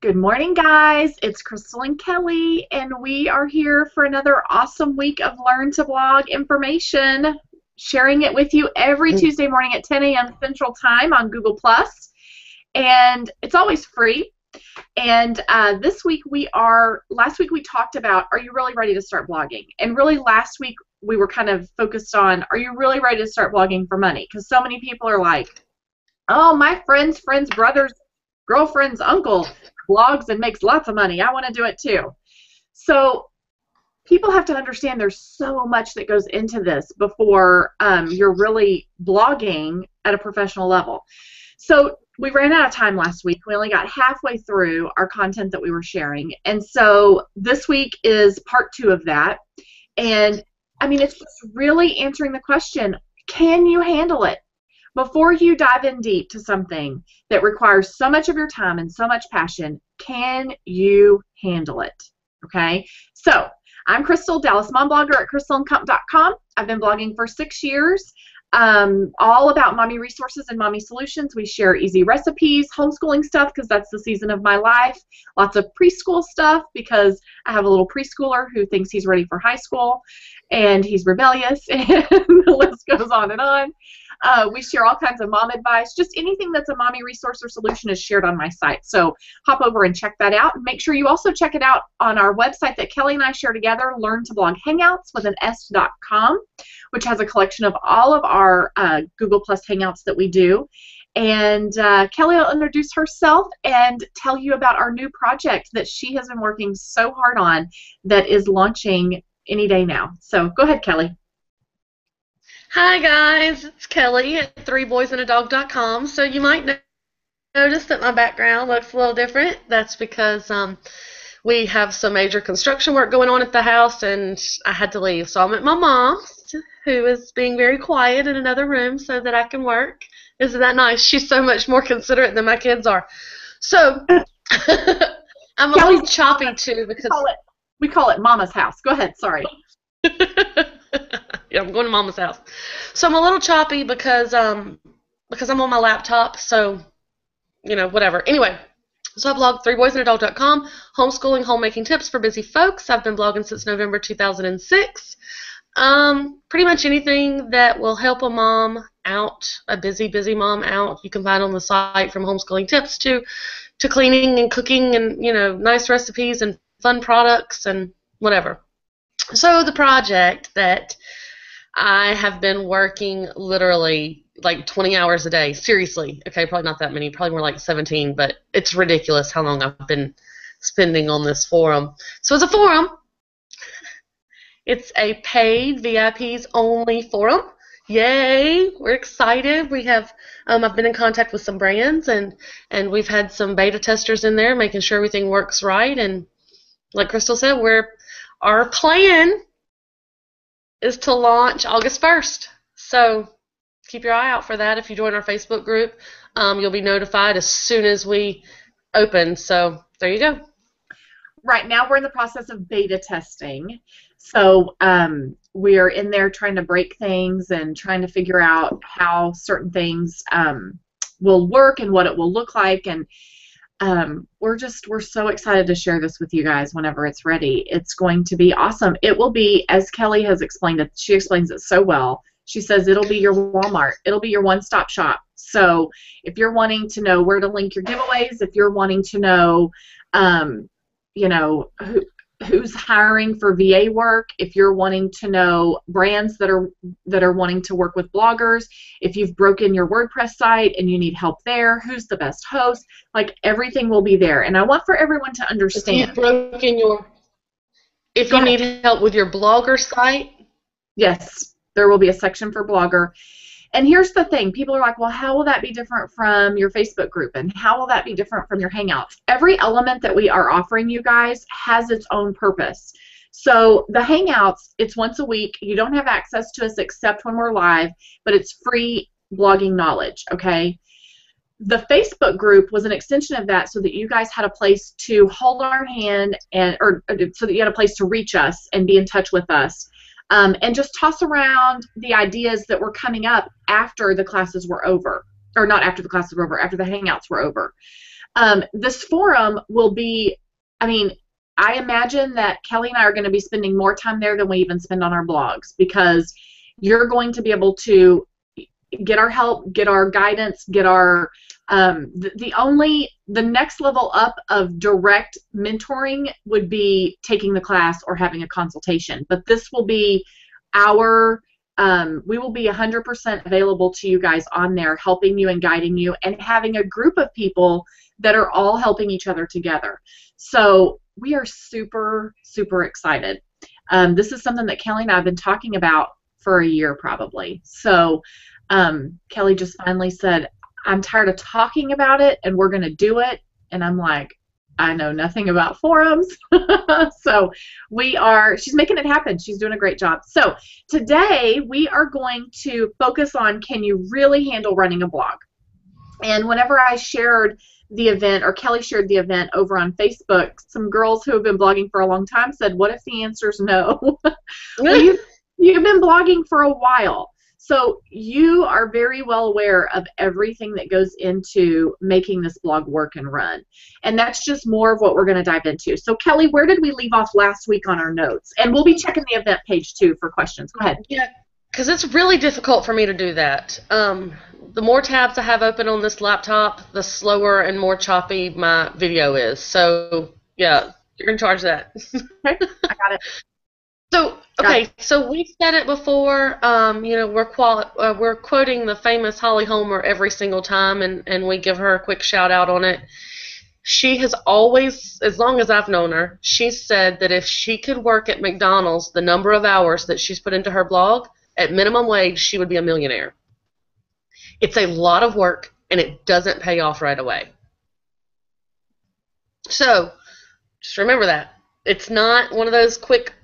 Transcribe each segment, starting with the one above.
Good morning, guys. It's Crystal and Kelly, and we are here for another awesome week of Learn to Blog information, sharing it with you every Tuesday morning at 10 a.m. Central Time on Google+. And it's always free. And last week we talked about, are you really ready to start blogging? And really last week we were kind of focused on, are you really ready to start blogging for money? Because so many people are like, oh, my friend's brother's girlfriend's uncle blogs and makes lots of money. I want to do it too. So people have to understand there's so much that goes into this before you're really blogging at a professional level. So we ran out of time last week. We only got halfway through our content that we were sharing. And so this week is part 2 of that. And I mean, it's just really answering the question, can you handle it? Before you dive in deep to something that requires so much of your time and so much passion, can you handle it? Okay? So, I'm Crystal, Dallas mom blogger at crystalandcomp.com. I've been blogging for 6 years, all about mommy resources and mommy solutions. We share easy recipes, homeschooling stuff because that's the season of my life, lots of preschool stuff because I have a little preschooler who thinks he's ready for high school, and he's rebellious, and the list goes on and on. We share all kinds of mom advice. Just anything that's a mommy resource or solution is shared on my site. So hop over and check that out. And make sure you also check it out on our website that Kelly and I share together, Learn to Blog Hangouts with an S.com, which has a collection of all of our Google Plus Hangouts that we do. And Kelly will introduce herself and tell you about our new project that she has been working so hard on that is launching any day now. So go ahead, Kelly. Hi guys, it's Kelly at 3boysandadog.com. So you might notice that my background looks a little different. That's because we have some major construction work going on at the house and I had to leave. So I'm at my mom's, who is being very quiet in another room so that I can work. Isn't that nice? She's so much more considerate than my kids are. So I'm a little choppy too because we call it Mama's house. Go ahead, sorry. Yeah, I'm going to Mama's house. So I'm a little choppy because I'm on my laptop, so, you know, whatever. Anyway, so I blog 3boysandadog.com, homeschooling, homemaking tips for busy folks. I've been blogging since November 2006. Pretty much anything that will help a mom out, a busy mom out, you can find on the site, from homeschooling tips to cleaning and cooking and, you know, nice recipes and fun products and whatever. So the project that I have been working literally like 20 hours a day. Seriously. Okay, probably not that many. Probably more like 17, but it's ridiculous how long I've been spending on this forum. So it's a forum. It's a paid VIPs only forum. Yay! We're excited. We have I've been in contact with some brands and we've had some beta testers in there making sure everything works right, and like Crystal said, our plan is to launch August 1st. So keep your eye out for that. If you join our Facebook group, you'll be notified as soon as we open. So there you go. Right now we're in the process of beta testing. So we are in there trying to break things and trying to figure out how certain things will work and what it will look like. And we're so excited to share this with you guys whenever it's ready. It's going to be awesome. It will be, as Kelly has explained it, she explains it so well. She says it'll be your Walmart. It'll be your one-stop shop. So if you're wanting to know where to link your giveaways, if you're wanting to know, you know, who's hiring for VA work, if you're wanting to know brands that are wanting to work with bloggers, if you've broken your WordPress site and you need help there, who's the best host, like everything will be there. And I want for everyone to understand. If you need help with your blogger site? Yes, there will be a section for blogger. And here's the thing, people are like, well, how will that be different from your Facebook group, and how will that be different from your Hangouts? Every element that we are offering you guys has its own purpose. So the Hangouts, it's once a week. You don't have access to us except when we're live, but it's free blogging knowledge, okay? The Facebook group was an extension of that so that you guys had a place to hold our hand or so that you had a place to reach us and be in touch with us. And just toss around the ideas that were coming up after the classes were over. Or not after the classes were over, after the Hangouts were over. This forum will be, I mean, I imagine that Kelly and I are going to be spending more time there than we even spend on our blogs, because you're going to be able to get our help, get our guidance, get our the next level up of direct mentoring would be taking the class or having a consultation. But this will be our we will be 100% available to you guys on there, helping you and guiding you, and having a group of people that are all helping each other together. So we are super, super excited. This is something that Kelly and I have been talking about for a year probably. So Kelly just finally said, I'm tired of talking about it, and we're going to do it. And I'm like, I know nothing about forums. So she's making it happen. She's doing a great job. So today we are going to focus on, can you really handle running a blog? And whenever I shared the event, or Kelly shared the event over on Facebook, some girls who have been blogging for a long time said, what if the answer is no? Well, you've been blogging for a while. So you are very well aware of everything that goes into making this blog work and run. And that's just more of what we're going to dive into. So Kelly, where did we leave off last week on our notes? And we'll be checking the event page too for questions. Go ahead. Yeah, because it's really difficult for me to do that. The more tabs I have open on this laptop, the slower and more choppy my video is. So yeah, you're in charge of that. Okay, I got it. So okay, so we've said it before. You know, we're quoting the famous Holly Homer every single time, and we give her a quick shout out on it. She has always, as long as I've known her, she said that if she could work at McDonald's the number of hours that she's put into her blog at minimum wage, she would be a millionaire. It's a lot of work, and it doesn't pay off right away. So just remember that. It's not one of those quick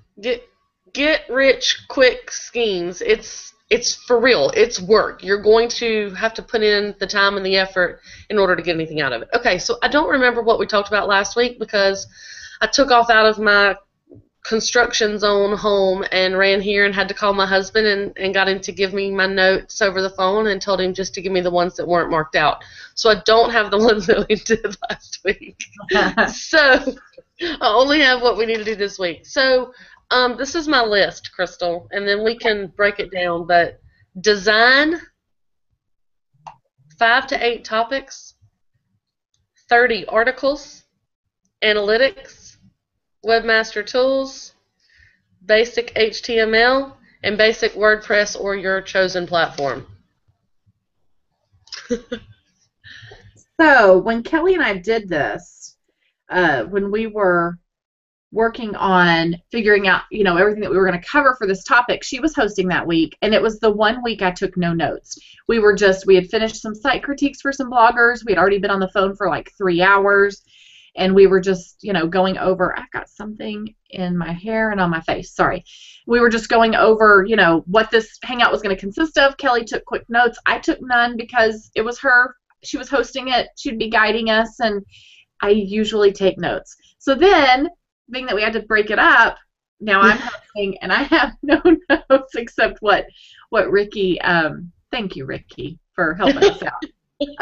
get rich quick schemes. It's for real. It's work. You're going to have to put in the time and the effort in order to get anything out of it. Okay, so I don't remember what we talked about last week because I took off out of my construction zone home and ran here and had to call my husband and got him to give me my notes over the phone and told him just to give me the ones that weren't marked out. So I don't have the ones that we did last week. So I only have what we need to do this week. So this is my list, Crystal, and then we can break it down. But design, 5 to 8 topics, 30 articles, analytics, webmaster tools, basic HTML, and basic WordPress or your chosen platform. So when Kelly and I did this, when we were working on figuring out, you know, everything that we were going to cover for this topic, she was hosting that week, and it was the one week I took no notes. We had finished some site critiques for some bloggers. We had already been on the phone for like 3 hours, and we were just, you know, going over, I've got something in my hair and on my face, sorry. We were just going over, you know, what this hangout was going to consist of. Kelly took quick notes. I took none because it was her. She was hosting it. She'd be guiding us, and I usually take notes. So then, being that we had to break it up, now I'm hosting, and I have no notes except what Ricky, thank you, Ricky, for helping us out.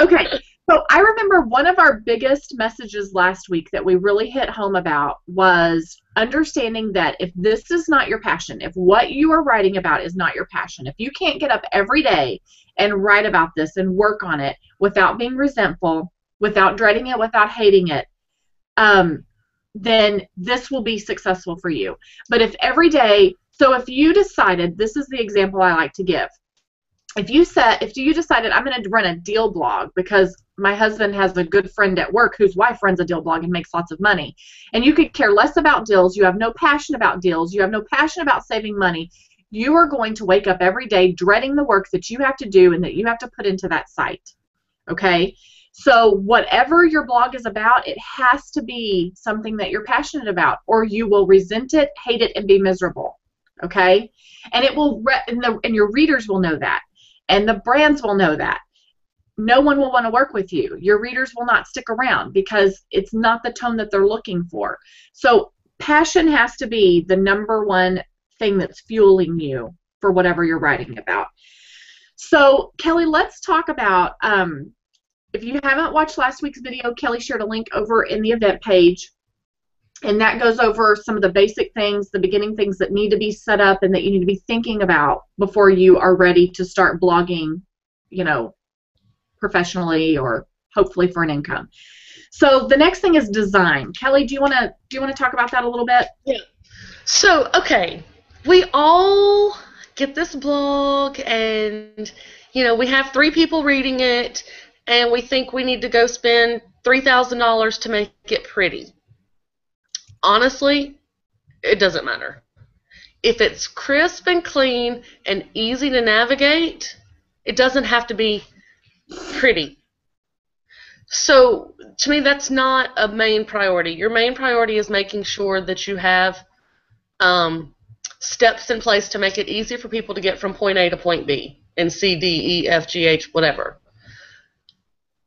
Okay, so I remember one of our biggest messages last week that we really hit home about was understanding that if this is not your passion, if what you are writing about is not your passion, if you can't get up every day and write about this and work on it without being resentful, without dreading it, without hating it, then this will be successful for you. But if every day, so if you decided, this is the example I like to give. If you decided I'm going to run a deal blog because my husband has a good friend at work whose wife runs a deal blog and makes lots of money, and you could care less about deals, you have no passion about deals, you have no passion about saving money, you are going to wake up every day dreading the work that you have to do and that you have to put into that site. Okay? So whatever your blog is about, it has to be something that you're passionate about, or you will resent it, hate it, and be miserable. Okay? And it will, and your readers will know that, and the brands will know that. No one will want to work with you. Your readers will not stick around because it's not the tone that they're looking for. So passion has to be the number one thing that's fueling you for whatever you're writing about. So Kelly, let's talk about if you haven't watched last week's video, Kelly shared a link over in the event page. And that goes over some of the basic things, the beginning things that need to be set up and that you need to be thinking about before you are ready to start blogging, professionally or hopefully for an income. So the next thing is design. Kelly, do you want to talk about that a little bit? Yeah. So, okay, we all get this blog and, we have 3 people reading it and we think we need to go spend $3,000 to make it pretty. Honestly, it doesn't matter. If it's crisp and clean and easy to navigate, it doesn't have to be pretty. So, to me, that's not a main priority. Your main priority is making sure that you have steps in place to make it easy for people to get from point A to point B, and C, D, E, F, G, H, whatever.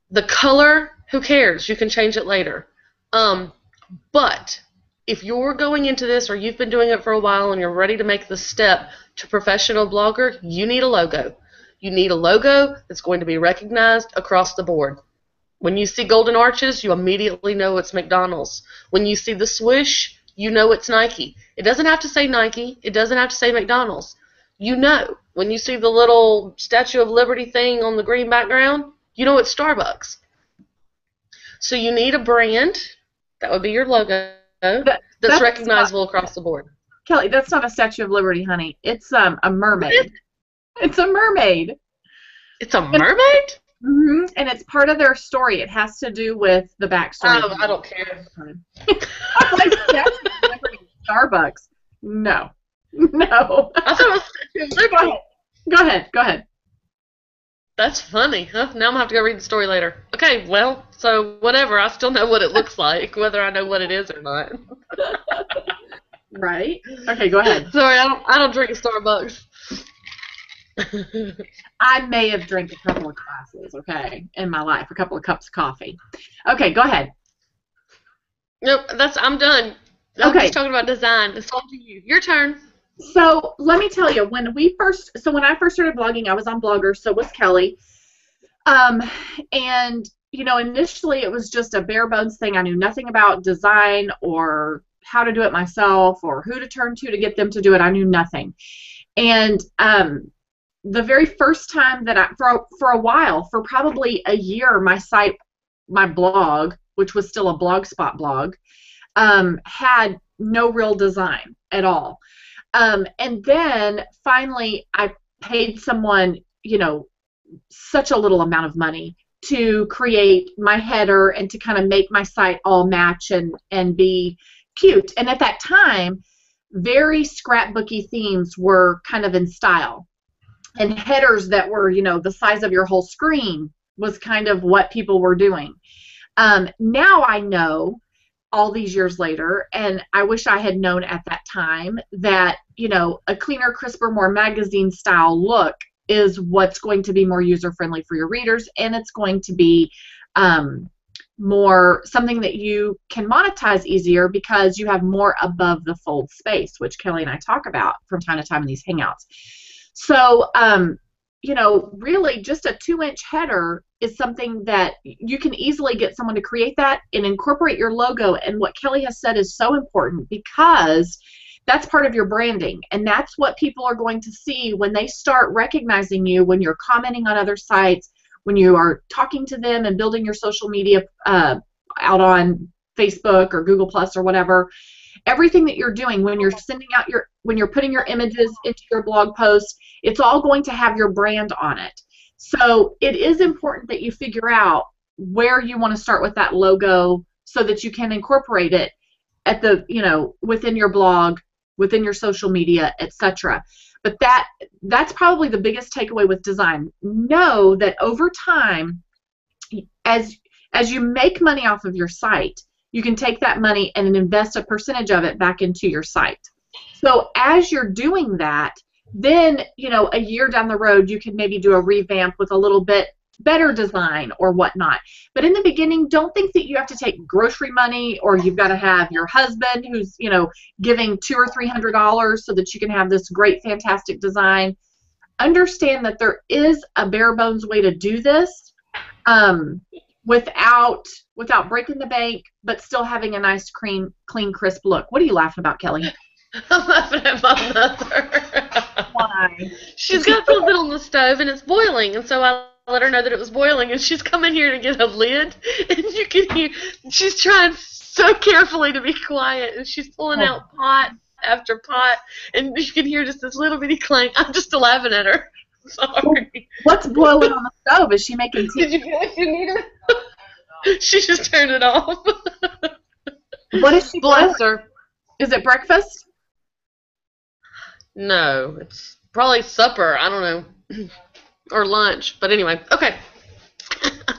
The color, who cares? You can change it later. But if you're going into this or you've been doing it for a while and you're ready to make the step to professional blogger, you need a logo. You need a logo that's going to be recognized across the board. When you see golden arches, you immediately know it's McDonald's. When you see the swoosh, you know it's Nike. It doesn't have to say Nike. It doesn't have to say McDonald's. You know. When you see the little Statue of Liberty thing on the green background, you know it's Starbucks. So you need a brand. That would be your logo. That's recognizable across the board. Kelly, that's not a Statue of Liberty, honey. It's a mermaid. It's a mermaid. It's a mermaid? Mm-hmm. And it's part of their story. It has to do with the backstory. Oh, I don't care. I'm like, Statue of Liberty, Starbucks. No. No. I thought it was Statue of Liberty. Go ahead. That's funny. Huh? Now I'm going to have to go read the story later. Okay, well, so whatever. I still know what it looks like, whether I know what it is or not. Right? Okay, go ahead. Sorry, I don't drink at Starbucks. I may have drank a couple of glasses, in my life, a couple of cups of coffee. Okay, go ahead. Nope, I'm done. I'm just talking about design. It's all to you. Your turn. So let me tell you, when I first started blogging, I was on Blogger, so was Kelly. And initially it was just a bare bones thing. I knew nothing about design or how to do it myself or who to turn to get them to do it. I knew nothing. And the very first time that for a while, for probably a year, my blog, which was still a Blogspot blog, had no real design at all. And then finally I paid someone, such a little amount of money to create my header and to kind of make my site all match and be cute. And at that time, very scrapbooky themes were kind of in style. And headers that were, the size of your whole screen was kind of what people were doing. Now I know, all these years later, and I wish I had known at that time that, a cleaner, crisper, more magazine-style look is what's going to be more user-friendly for your readers, and it's going to be more something that you can monetize easier because you have more above-the-fold space, which Kelly and I talk about from time to time in these hangouts. So, really just a 2-inch header is something that you can easily get someone to create that and incorporate your logo. And what Kelly has said is so important because that's part of your branding. And that's what people are going to see when they start recognizing you, when you're commenting on other sites, when you are talking to them and building your social media out on Facebook or Google Plus or whatever. Everything that you're doing, when you're sending out when you're putting your images into your blog post, it's all going to have your brand on it. So it is important that you figure out where you want to start with that logo so that you can incorporate it at the, within your blog, within your social media, etc. But that's probably the biggest takeaway with design. Know that over time, as you make money off of your site, you can take that money and invest a percentage of it back into your site. So as you're doing that, then, a year down the road, you can maybe do a revamp with a little bit better design or whatnot. But in the beginning, don't think that you have to take grocery money or you've got to have your husband who's, giving $200 or $300 so that you can have this great, fantastic design. Understand that there is a bare bones way to do this, without breaking the bank, but still having a nice, clean, crisp look. What are you laughing about, Kelly? I'm laughing at my mother. Why? She's got something on the stove and it's boiling, and so I let her know that it was boiling, and she's come in here to get a lid, and you can hear she's trying so carefully to be quiet, and she's pulling out pot after pot, and you can hear just this little bitty clank. I'm just laughing at her. Sorry. What's boiling on the stove? Is she making tea? Did you feel like you need it? She just turned it off. What is she Bless boiling? her. Is it breakfast? No, it's probably supper. I don't know. Or lunch. But anyway, okay.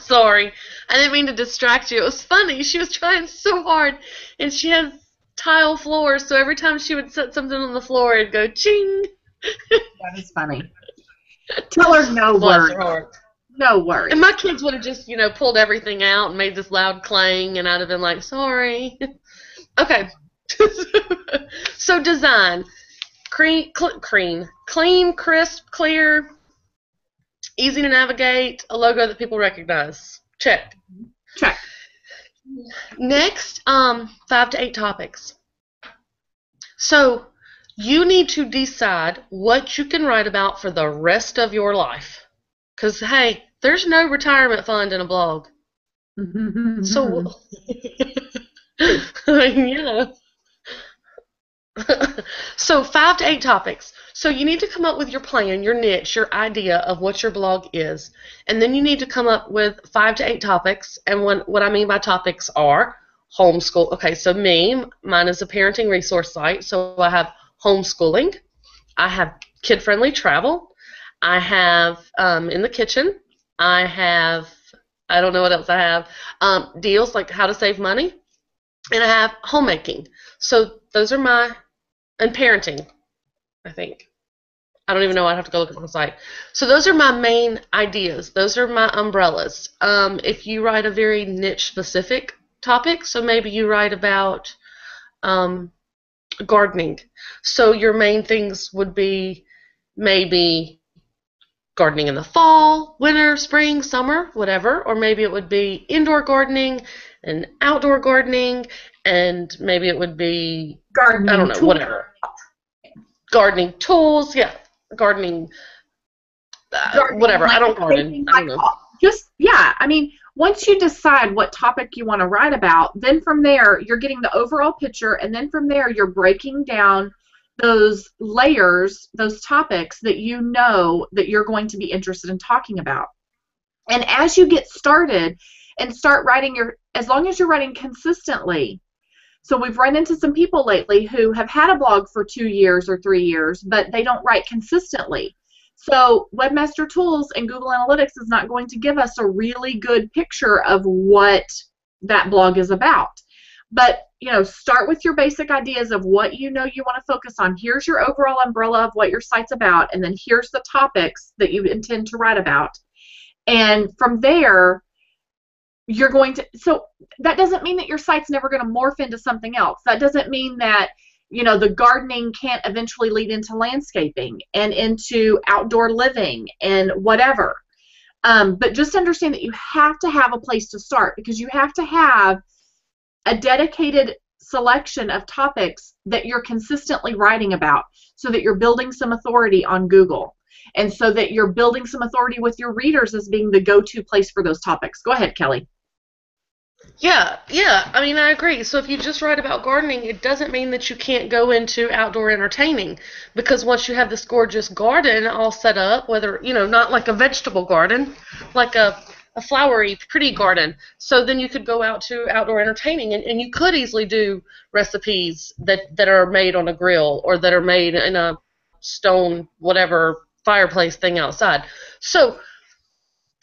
Sorry. I didn't mean to distract you. It was funny. She was trying so hard, and she has tile floors, so every time she would set something on the floor, it'd go ching. That is funny. Tell her no worries. No worries. And my kids would have just, pulled everything out and made this loud clang, and I'd have been like, sorry. Okay. So design. Clean, crisp, clear, easy to navigate, a logo that people recognize. Check. Check. Next, 5 to 8 topics. So you need to decide what you can write about for the rest of your life. Because, hey, there's no retirement fund in a blog. So, So 5 to 8 topics. So you need to come up with your plan, your niche, your idea of what your blog is. And then you need to come up with 5 to 8 topics. And what I mean by topics are homeschool. Okay, so mine is a parenting resource site. So I have homeschooling. I have kid-friendly travel. I have in the kitchen. I don't know what else I have. Deals like how to save money. And I have homemaking. So those are and parenting, I think. I don't even know. I'd have to go look at my site. So those are my main ideas. Those are my umbrellas. If you write a very niche-specific topic, so maybe you write about gardening. So your main things would be maybe gardening in the fall, winter, spring, summer, whatever. Or maybe it would be indoor gardening and outdoor gardening, and maybe it would be gardening. I don't know, tools. Whatever. Gardening tools, yeah. Gardening, whatever. I don't garden. I don't know. Once you decide what topic you want to write about, then from there you're getting the overall picture, and then from there you're breaking down those layers, those topics that you know that you're going to be interested in talking about. And as you get started and start writing as long as you're writing consistently. So we've run into some people lately who have had a blog for 2 years or 3 years, but they don't write consistently. So Webmaster Tools and Google Analytics is not going to give us a really good picture of what that blog is about. But, start with your basic ideas of what you want to focus on. Here's your overall umbrella of what your site's about, and then here's the topics that you intend to write about. And from there, you're going to, so that doesn't mean that your site's never going to morph into something else. That doesn't mean that, the gardening can't eventually lead into landscaping and into outdoor living and whatever. But just understand that you have to have a place to start, because you have to have a dedicated selection of topics that you're consistently writing about, so that you're building some authority on Google, and so that you're building some authority with your readers as being the go-to place for those topics. Go ahead, Kelly. Yeah. I agree. So if you just write about gardening, it doesn't mean that you can't go into outdoor entertaining, because once you have this gorgeous garden all set up, whether, not like a vegetable garden, like a flowery, pretty garden, so then you could go out to outdoor entertaining, and you could easily do recipes that are made on a grill, or that are made in a stone, whatever, fireplace thing outside. So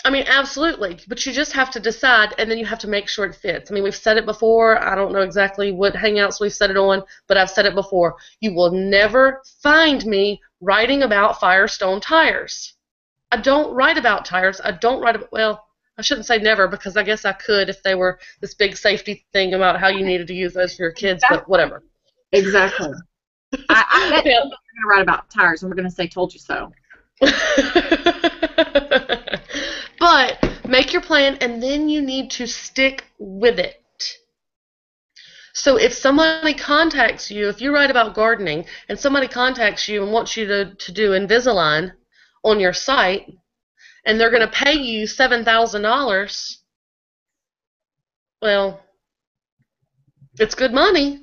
absolutely, but you just have to decide, and then you have to make sure it fits. We've said it before. I don't know exactly what hangouts we've said it on, but I've said it before. You will never find me writing about Firestone tires. I don't write about tires. I shouldn't say never, because I guess I could if they were this big safety thing about how you needed to use those for your kids, but whatever. Exactly. I bet you're going to write about tires, and we're going to say, told you so. But Make your plan, and then you need to stick with it. So if somebody contacts you, if you write about gardening, and somebody contacts you and wants you to do Invisalign on your site, and they're going to pay you $7,000, well, it's good money,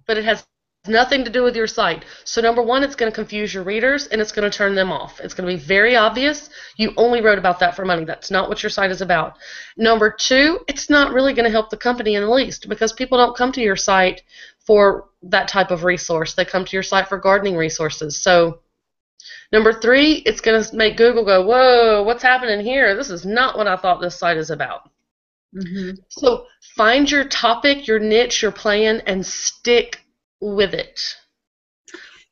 but it has nothing to do with your site. So number one, it's going to confuse your readers, and it's going to turn them off. It's going to be very obvious. You only wrote about that for money. That's not what your site is about. Number two, it's not really going to help the company in the least, because people don't come to your site for that type of resource. They come to your site for gardening resources. So number three, it's going to make Google go, whoa, what's happening here? This is not what I thought this site is about. Mm-hmm. So find your topic, your niche, your plan, and stick with it.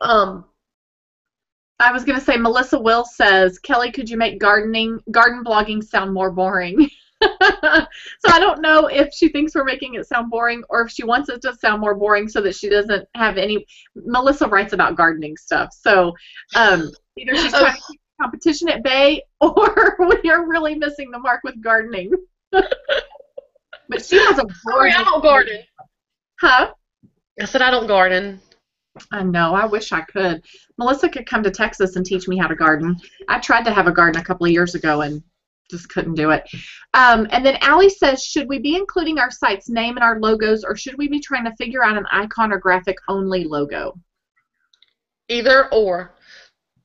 I was going to say, Melissa Will says, Kelly, could you make garden blogging sound more boring? So I don't know if she thinks we're making it sound boring, or if she wants it to sound more boring so that she doesn't have any. Melissa writes about gardening stuff, so either she's trying to keep competition at bay, or we are really missing the mark with gardening. But she has a Sorry, I don't garden. Huh? I said I don't garden. I know. I wish I could. Melissa could come to Texas and teach me how to garden. I tried to have a garden a couple of years ago and just couldn't do it. And then Allie says, should we be including our site's name in our logos, or should we be trying to figure out an icon or graphic only logo? Either or.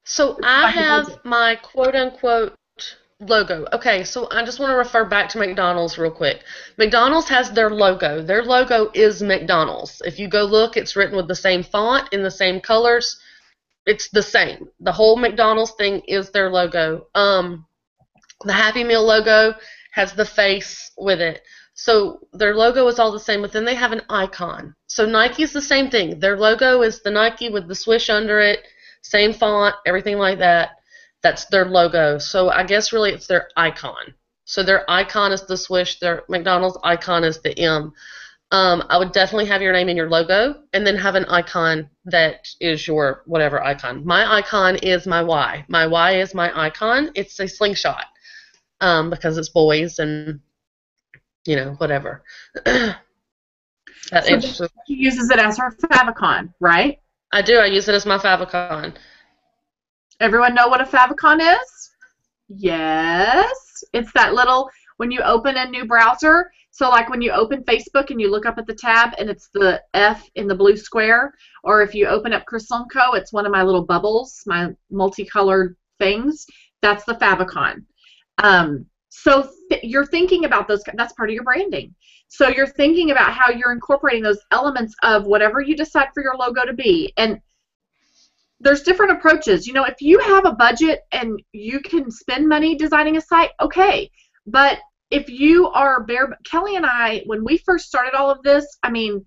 So I have my quote-unquote logo. Okay, so I just want to refer back to McDonald's real quick. McDonald's has their logo. Their logo is McDonald's. If you go look, it's written with the same font in the same colors. It's the same. The whole McDonald's thing is their logo. The Happy Meal logo has the face with it. So their logo is all the same, but then they have an icon. So Nike's the same thing. Their logo is the Nike with the swoosh under it, same font, everything like that. That's their logo. So I guess really it's their icon. So their icon is the swoosh. Their McDonald's icon is the M. I would definitely have your name in your logo, and then have an icon that is your whatever icon. My icon is my Y. My Y is my icon. It's a slingshot because it's boys and, you know, whatever. So she uses it as her favicon, right? I do. I use it as my favicon. Everyone know what a favicon is? Yes. It's that little, when you open a new browser, so like when you open Facebook and you look up at the tab and it's the F in the blue square, or if you open up Crystal & Co., it's one of my little bubbles, my multicolored things, that's the favicon. So you're thinking about those, that's part of your branding. So you're thinking about how you're incorporating those elements of whatever you decide for your logo to be. And there's different approaches. You know, if you have a budget and you can spend money designing a site, okay. But if you are Kelly and I, when we first started all of this, I mean,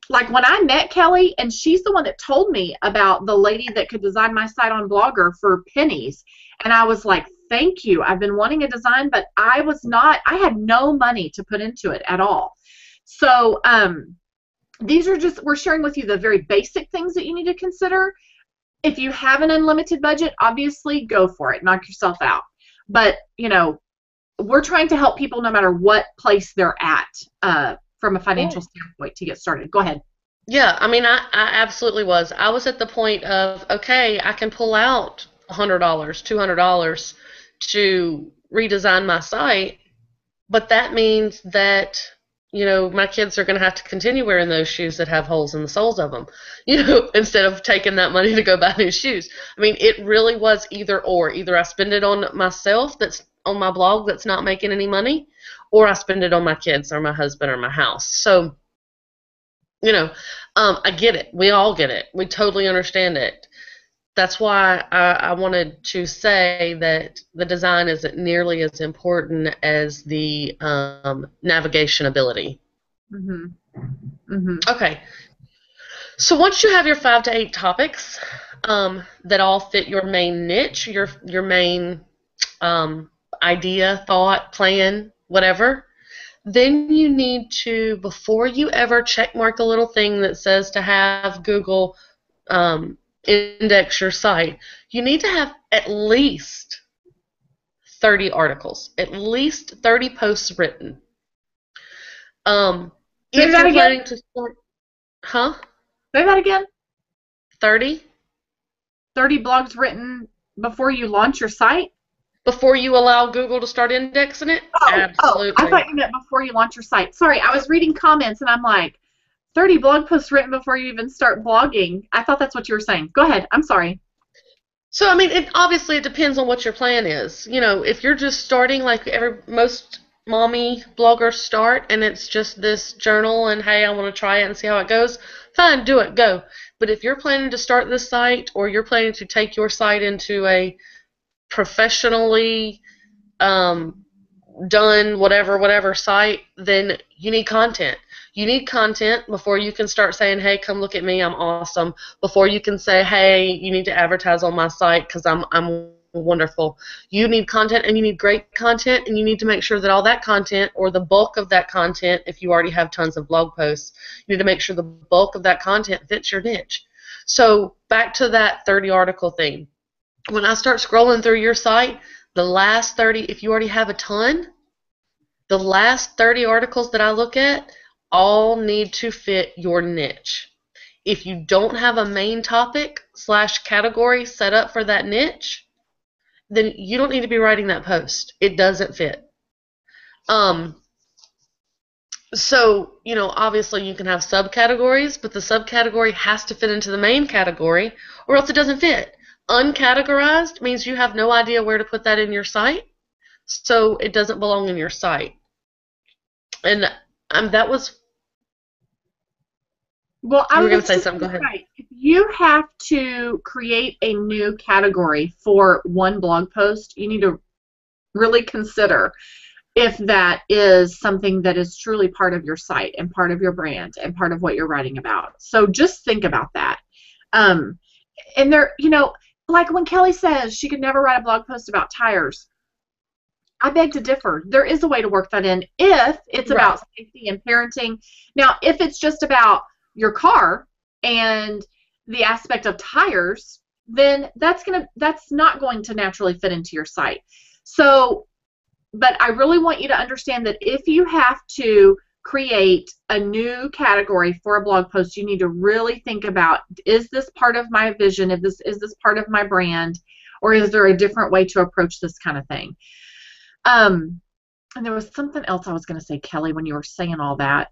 like when I met Kelly, and she's the one that told me about the lady that could design my site on Blogger for pennies. And I was like, thank you. I've been wanting a design, but I had no money to put into it at all. So these are just, we're sharing with you the very basic things that you need to consider. If you have an unlimited budget, obviously go for it. Knock yourself out. But, you know, we're trying to help people no matter what place they're at from a financial standpoint to get started. Go ahead. Yeah, I mean, I absolutely was. I was at the point of, okay, I can pull out $100, $200 to redesign my site, but that means that, you know, my kids are going to have to continue wearing those shoes that have holes in the soles of them, you know, instead of taking that money to go buy new shoes. I mean, it really was either or. Either I spend it on myself that's on my blog that's not making any money, or I spend it on my kids or my husband or my house. So, you know, I get it. We all get it. We totally understand it. That's why I wanted to say that the design isn't nearly as important as the navigation ability. Mm-hmm. Mm-hmm. Okay. So once you have your 5 to 8 topics that all fit your main niche, your main idea, thought, plan, whatever, then you need to, before you ever check mark the little thing that says to have Google index your site, you need to have at least 30 articles, at least 30 posts written. If Say that you're again. planning to start, Say that again. 30 blogs written before you launch your site? before you allow Google to start indexing it? Absolutely. I thought you meant before you launch your site. Sorry, I was reading comments and I'm like, 30 blog posts written before you even start blogging. I thought that's what you were saying. Go ahead. I'm sorry. So, I mean, obviously it depends on what your plan is. You know, if you're just starting like most mommy bloggers start and it's just this journal and, hey, I want to try it and see how it goes, fine, do it, go. But if you're planning to start this site or you're planning to take your site into a professionally done whatever site, then you need content. You need content before you can start saying, hey, come look at me, I'm awesome. Before you can say, hey, you need to advertise on my site because I'm wonderful. You need content, and you need great content, and you need to make sure that all that content, or the bulk of that content, if you already have tons of blog posts, you need to make sure the bulk of that content fits your niche. So back to that 30 article thing. When I start scrolling through your site, the last 30, if you already have a ton, the last 30 articles that I look at all need to fit your niche. If you don't have a main topic / category set up for that niche, then you don't need to be writing that post. It doesn't fit. So, you know, obviously you can have subcategories, but the subcategory has to fit into the main category or else it doesn't fit. Uncategorized means you have no idea where to put that in your site, so it doesn't belong in your site. And that was... Well, I You were was going to say something. Go ahead. Right. If you have to create a new category for one blog post, you need to really consider if that is something that is truly part of your site and part of your brand and part of what you're writing about. So just think about that. And there, you know, like when Kelly says she could never write a blog post about tires, I beg to differ. There is a way to work that in if it's about safety and parenting. Now, if it's just about your car and the aspect of tires, then that's not going to naturally fit into your site. So, but I really want you to understand that if you have to create a new category for a blog post, you need to really think about, is this part of my vision? Is this part of my brand? Or is there a different way to approach this kind of thing? And there was something else I was going to say, Kelly, when you were saying all that.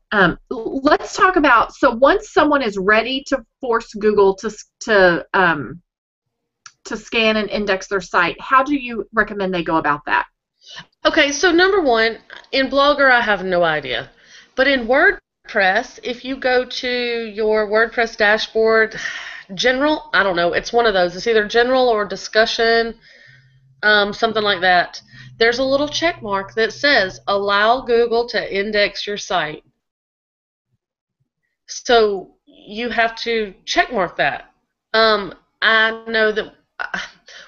Let's talk about, so once someone is ready to force Google to scan and index their site, how do you recommend they go about that? Okay, so number one, in Blogger, I have no idea. But in WordPress, if you go to your WordPress dashboard, general, I don't know, it's one of those. It's either general or discussion, something like that. There's a little check mark that says, allow Google to index your site. So you have to check mark that. I know that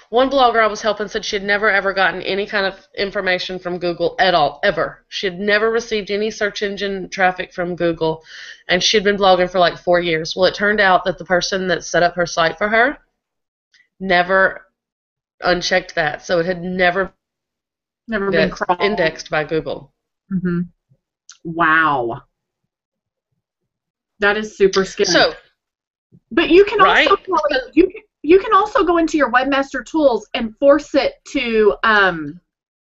one blogger I was helping said she had never ever gotten any kind of information from Google at all, ever. She had never received any search engine traffic from Google, and she had been blogging for like 4 years. Well, it turned out that the person that set up her site for her never unchecked that, so it had never been indexed by Google. Mm-hmm. Wow. That is super scary. So, but you can also you can also go into your Webmaster Tools and force it to.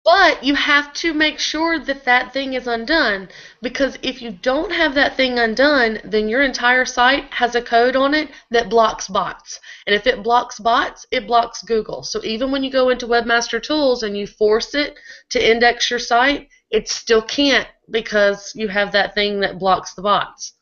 But you have to make sure that that thing is undone, because if you don't have that thing undone, then your entire site has a code on it that blocks bots. And if it blocks bots, it blocks Google. So even when you go into Webmaster Tools and you force it to index your site, it still can't because you have that thing that blocks the bots.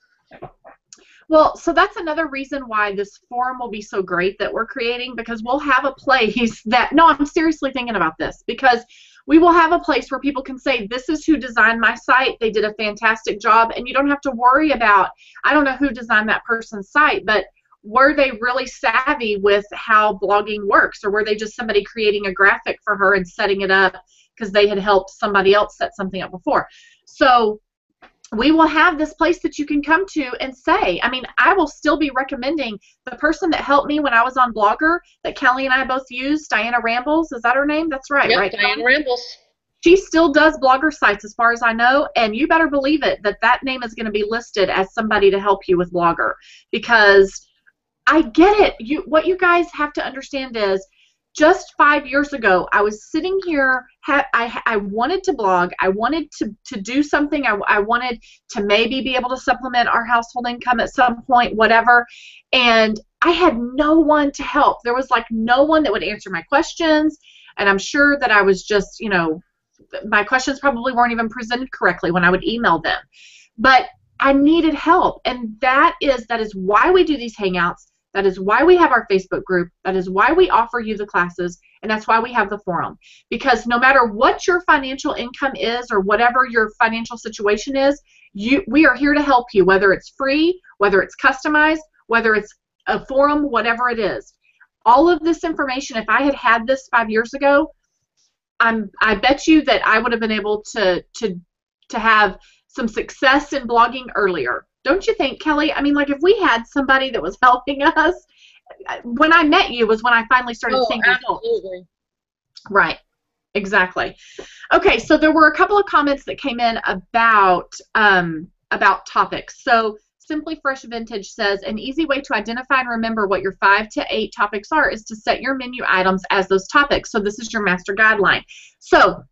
Well, so that's another reason why this forum will be so great that we're creating, because we'll have a place that, no, I'm seriously thinking about this, because we will have a place where people can say, this is who designed my site, they did a fantastic job, and you don't have to worry about, I don't know who designed that person's site, but were they really savvy with how blogging works, or were they just somebody creating a graphic for her and setting it up because they had helped somebody else set something up before? So we will have this place that you can come to and say, I mean, I will still be recommending the person that helped me when I was on Blogger that Kelly and I both used, Diana Rambles. Is that her name? That's right, Yep, right? Diana Rambles. She still does Blogger sites as far as I know, and you better believe it that that name is going to be listed as somebody to help you with Blogger, because I get it. What you guys have to understand is, just 5 years ago, I was sitting here, I wanted to blog, I wanted to do something, I wanted to maybe be able to supplement our household income at some point, whatever, and I had no one to help. There was like no one that would answer my questions, and I'm sure that I was just, you know, my questions probably weren't even presented correctly when I would email them. But I needed help, and that is why we do these Hangouts. That is why we have our Facebook group. That is why we offer you the classes, and that's why we have the forum. Because no matter what your financial income is or whatever your financial situation is, we are here to help you, whether it's free, whether it's customized, whether it's a forum, whatever it is. All of this information, if I had had this 5 years ago, I bet you that I would have been able to have some success in blogging earlier. Don't you think, Kelly? I mean, like, if we had somebody that was helping us, when I met you was when I finally started seeing results. Absolutely. Right. Exactly. Okay, so there were a couple of comments that came in about topics. So Simply Fresh Vintage says, an easy way to identify and remember what your 5 to 8 topics are is to set your menu items as those topics. So this is your master guideline. So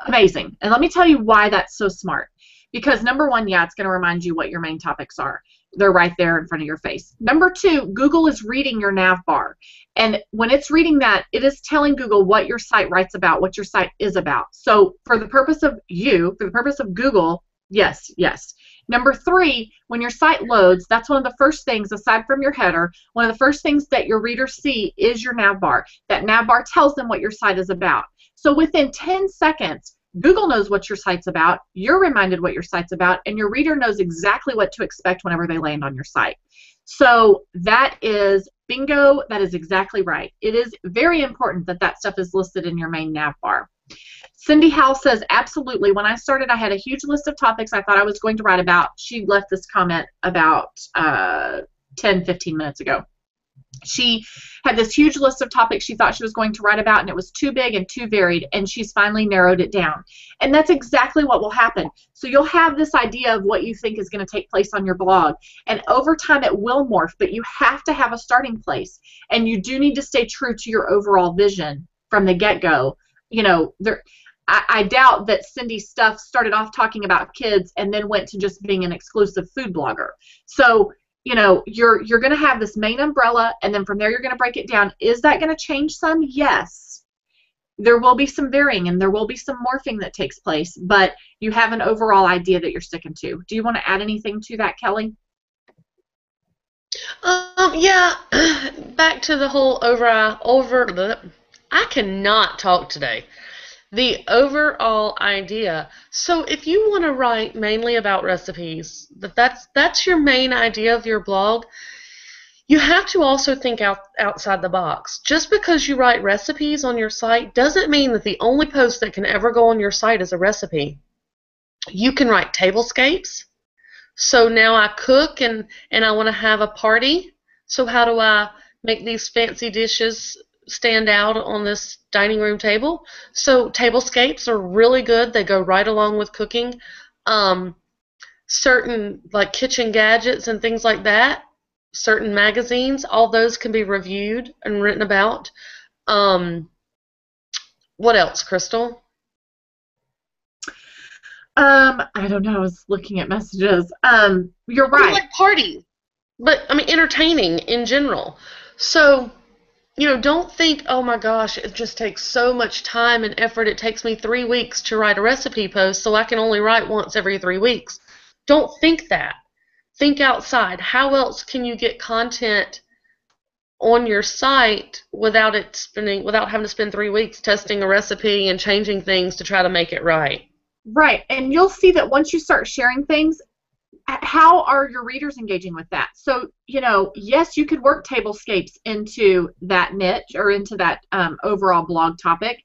amazing. And let me tell you why that's so smart. Because number one, yeah, it's going to remind you what your main topics are. They're right there in front of your face. Number two, Google is reading your nav bar. And when it's reading that, it is telling Google what your site writes about, what your site is about. So for the purpose of for the purpose of Google, yes, yes. Number three, when your site loads, that's one of the first things, aside from your header, one of the first things that your readers see is your nav bar. That nav bar tells them what your site is about. So within 10 seconds, Google knows what your site's about, you're reminded what your site's about, and your reader knows exactly what to expect whenever they land on your site. So that is bingo. That is exactly right. It is very important that that stuff is listed in your main nav bar. Cindy Howell says, absolutely. When I started, I had a huge list of topics I thought I was going to write about. She left this comment about 10, 15 minutes ago. She had this huge list of topics she thought she was going to write about, and it was too big and too varied, and she's finally narrowed it down. And that's exactly what will happen. So you'll have this idea of what you think is going to take place on your blog, and over time it will morph, but you have to have a starting place, and you do need to stay true to your overall vision from the get-go. You know, I doubt that Cindy's stuff started off talking about kids and then went to just being an exclusive food blogger. So, you know, you're going to have this main umbrella, and then from there you're going to break it down. Is that going to change some? Yes. There will be some varying, and there will be some morphing that takes place, but you have an overall idea that you're sticking to. Do you want to add anything to that, Kelly? Yeah, back to the whole I cannot talk today. The overall idea. So if you want to write mainly about recipes, that's your main idea of your blog, you have to also think outside the box. Just because you write recipes on your site doesn't mean that the only post that can ever go on your site is a recipe. You can write tablescapes. So now I cook and I want to have a party. So how do I make these fancy dishes stand out on this dining room table? So tablescapes are really good. They go right along with cooking. Certain like kitchen gadgets and things like that, certain magazines, all those can be reviewed and written about. What else, Crystal? I don't know. I was looking at messages. You're right. Like party, but I mean entertaining in general. So, you know, don't think, oh my gosh, it just takes so much time and effort. It takes me 3 weeks to write a recipe post, so I can only write once every 3 weeks. Don't think that. Think outside. How else can you get content on your site without having to spend 3 weeks testing a recipe and changing things to try to make it right? Right, and you'll see that once you start sharing things, how are your readers engaging with that? So, you know, yes, you could work tablescapes into that niche or into that overall blog topic.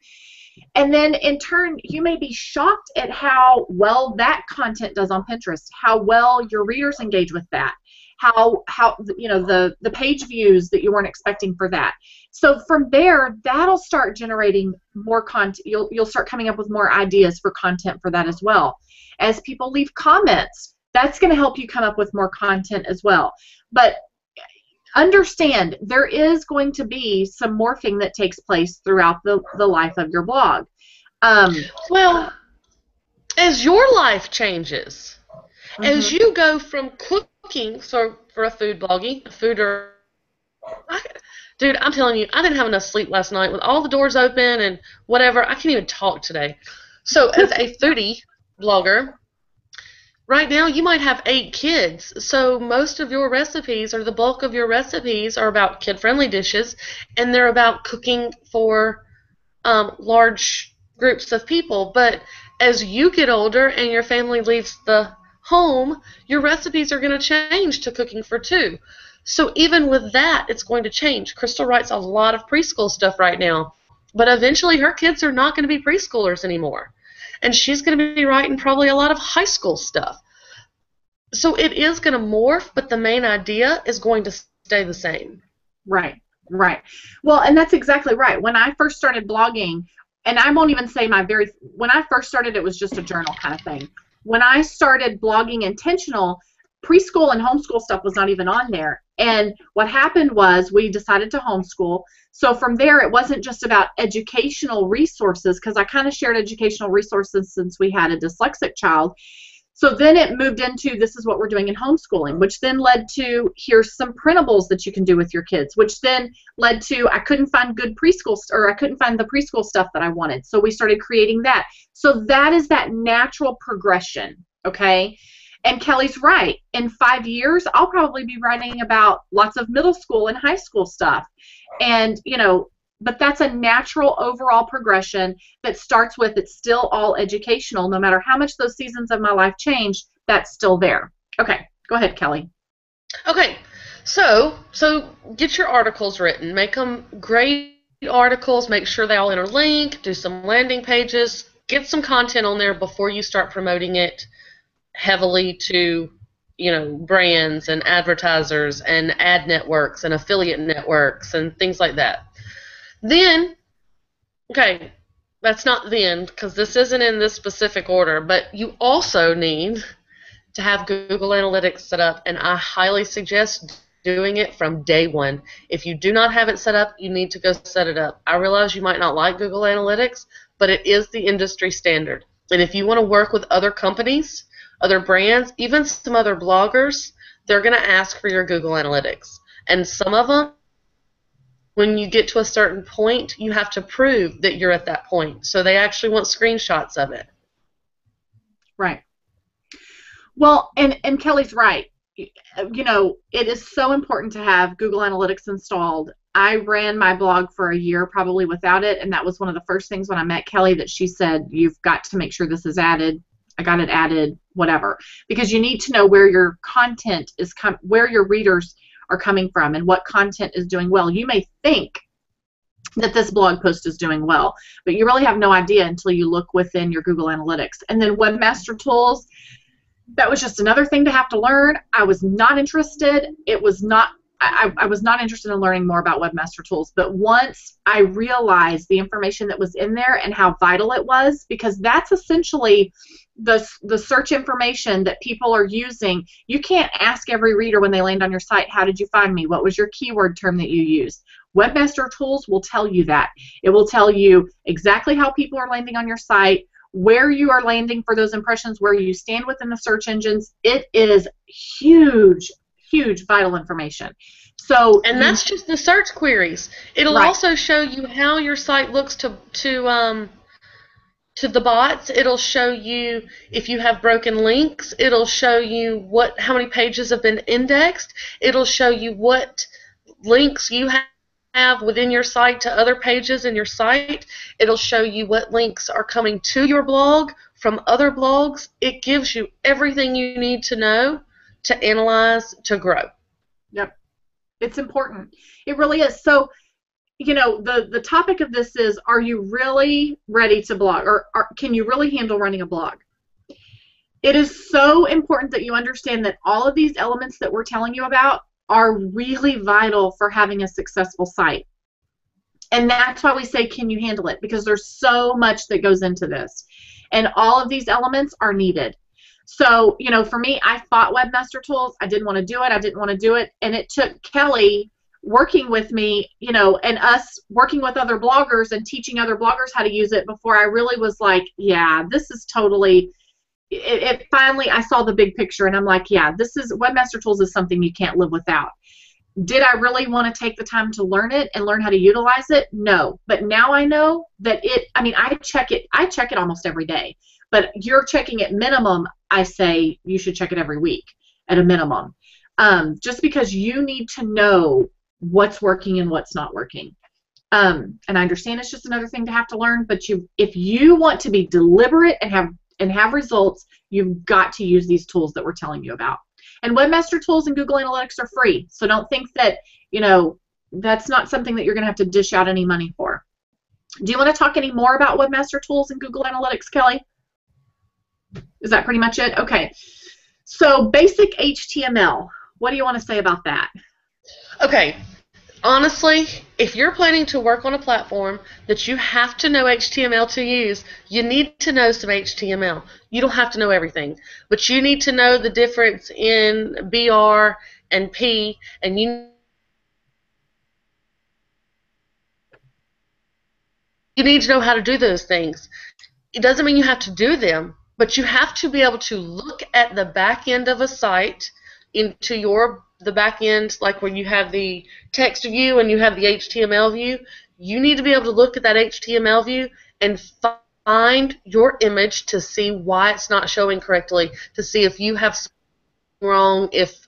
And then in turn, you may be shocked at how well that content does on Pinterest, how well your readers engage with that, how the page views that you weren't expecting for that. So from there, that'll start generating more content. You'll start coming up with more ideas for content for that as well. As people leave comments, that's going to help you come up with more content as well. But understand, there is going to be some morphing that takes place throughout the life of your blog. Well, as your life changes, as you go from cooking, so for a food blogging, dude, I'm telling you, I didn't have enough sleep last night with all the doors open and whatever. I can't even talk today. So as a foodie blogger, right now you might have 8 kids. So most of your recipes, or the bulk of your recipes, are about kid-friendly dishes, and they're about cooking for large groups of people. But as you get older and your family leaves the home, your recipes are going to change to cooking for 2. So even with that, it's going to change. Crystal writes a lot of preschool stuff right now, but eventually her kids are not going to be preschoolers anymore, and she's going to be writing probably a lot of high school stuff. So it is going to morph, but the main idea is going to stay the same. Right. Well, and that's exactly right. When I first started blogging, and I won't even say when I first started, it was just a journal kind of thing. When I started blogging intentional, preschool and homeschool stuff was not even on there. And what happened was we decided to homeschool. So from there, it wasn't just about educational resources, because I kind of shared educational resources since we had a dyslexic child. So then it moved into, this is what we're doing in homeschooling, which then led to, here's some printables that you can do with your kids, which then led to, I couldn't find good preschool, or I couldn't find the preschool stuff that I wanted. So we started creating that. So that is that natural progression, okay? And Kelly's right. In 5 years, I'll probably be writing about lots of middle school and high school stuff. And, but that's a natural overall progression that starts with, it's still all educational. No matter how much those seasons of my life change, that's still there. Okay, go ahead, Kelly. Okay, so get your articles written. Make them great articles. Make sure they all interlink. Do some landing pages. Get some content on there before you start promoting it heavily to, brands and advertisers and ad networks and affiliate networks and things like that. Then, okay, that's not then, because this isn't in this specific order, but you also need to have Google Analytics set up, and I highly suggest doing it from day one. If you do not have it set up, you need to go set it up. I realize you might not like Google Analytics, but it is the industry standard. And if you want to work with other companies, other brands, even some other bloggers, they're going to ask for your Google Analytics. And some of them, when you get to a certain point, you have to prove that you're at that point. So they actually want screenshots of it. Right. Well, and Kelly's right. It is so important to have Google Analytics installed. I ran my blog for a year probably without it, and that was one of the first things when I met Kelly that she said, you've got to make sure this is added. I got it added, whatever. Because you need to know where your content is, where your readers are coming from and what content is doing well. You may think that this blog post is doing well, but you really have no idea until you look within your Google Analytics. And then Webmaster Tools, that was just another thing to have to learn. I was not interested. I was not interested in learning more about Webmaster Tools, but once I realized the information that was in there and how vital it was, because that's essentially the search information that people are using. You can't ask every reader when they land on your site, how did you find me? What was your keyword term that you used? Webmaster Tools will tell you that. It will tell you exactly how people are landing on your site, where you are landing for those impressions, where you stand within the search engines. It is huge, vital information. So, and that's just the search queries. It'll also show you how your site looks to the bots. It'll show you if you have broken links. It'll show you how many pages have been indexed. It'll show you what links you have within your site to other pages in your site. It'll show you what links are coming to your blog from other blogs. It gives you everything you need to know to analyze, to grow. Yep. It's important. It really is. So the topic of this is, are you really ready to blog, or can you really handle running a blog? It is so important that you understand that all of these elements that we're telling you about are really vital for having a successful site. And that's why we say, can you handle it? Because there's so much that goes into this. And all of these elements are needed. So, for me, I fought Webmaster Tools. I didn't want to do it. And it took Kelly working with me, and us working with other bloggers and teaching other bloggers how to use it before I really was like, yeah, this is totally, finally I saw the big picture, and I'm like, yeah, Webmaster Tools is something you can't live without. Did I really want to take the time to learn it and learn how to utilize it? No. But now I know that I check it almost every day. But you're checking it minimum, I say you should check it every week at a minimum. Just because you need to know what's working and what's not working. And I understand it's just another thing to have to learn, but if you want to be deliberate and have results, you've got to use these tools that we're telling you about. And Webmaster Tools and Google Analytics are free, so don't think that, that's not something that you're going to have to dish out any money for. Do you want to talk any more about Webmaster Tools and Google Analytics, Kelly? Is that pretty much it? Okay. So basic HTML, what do you want to say about that? Okay. Honestly, if you're planning to work on a platform that you have to know HTML to use, you need to know some HTML. You don't have to know everything, but you need to know the difference in BR and P, and you need to know how to do those things. It doesn't mean you have to do them, but you have to be able to look at the back end of a site into the back end, like where you have the text view and you have the HTML view. You need to be able to look at that HTML view and find your image to see why it's not showing correctly, to see if you have something wrong, if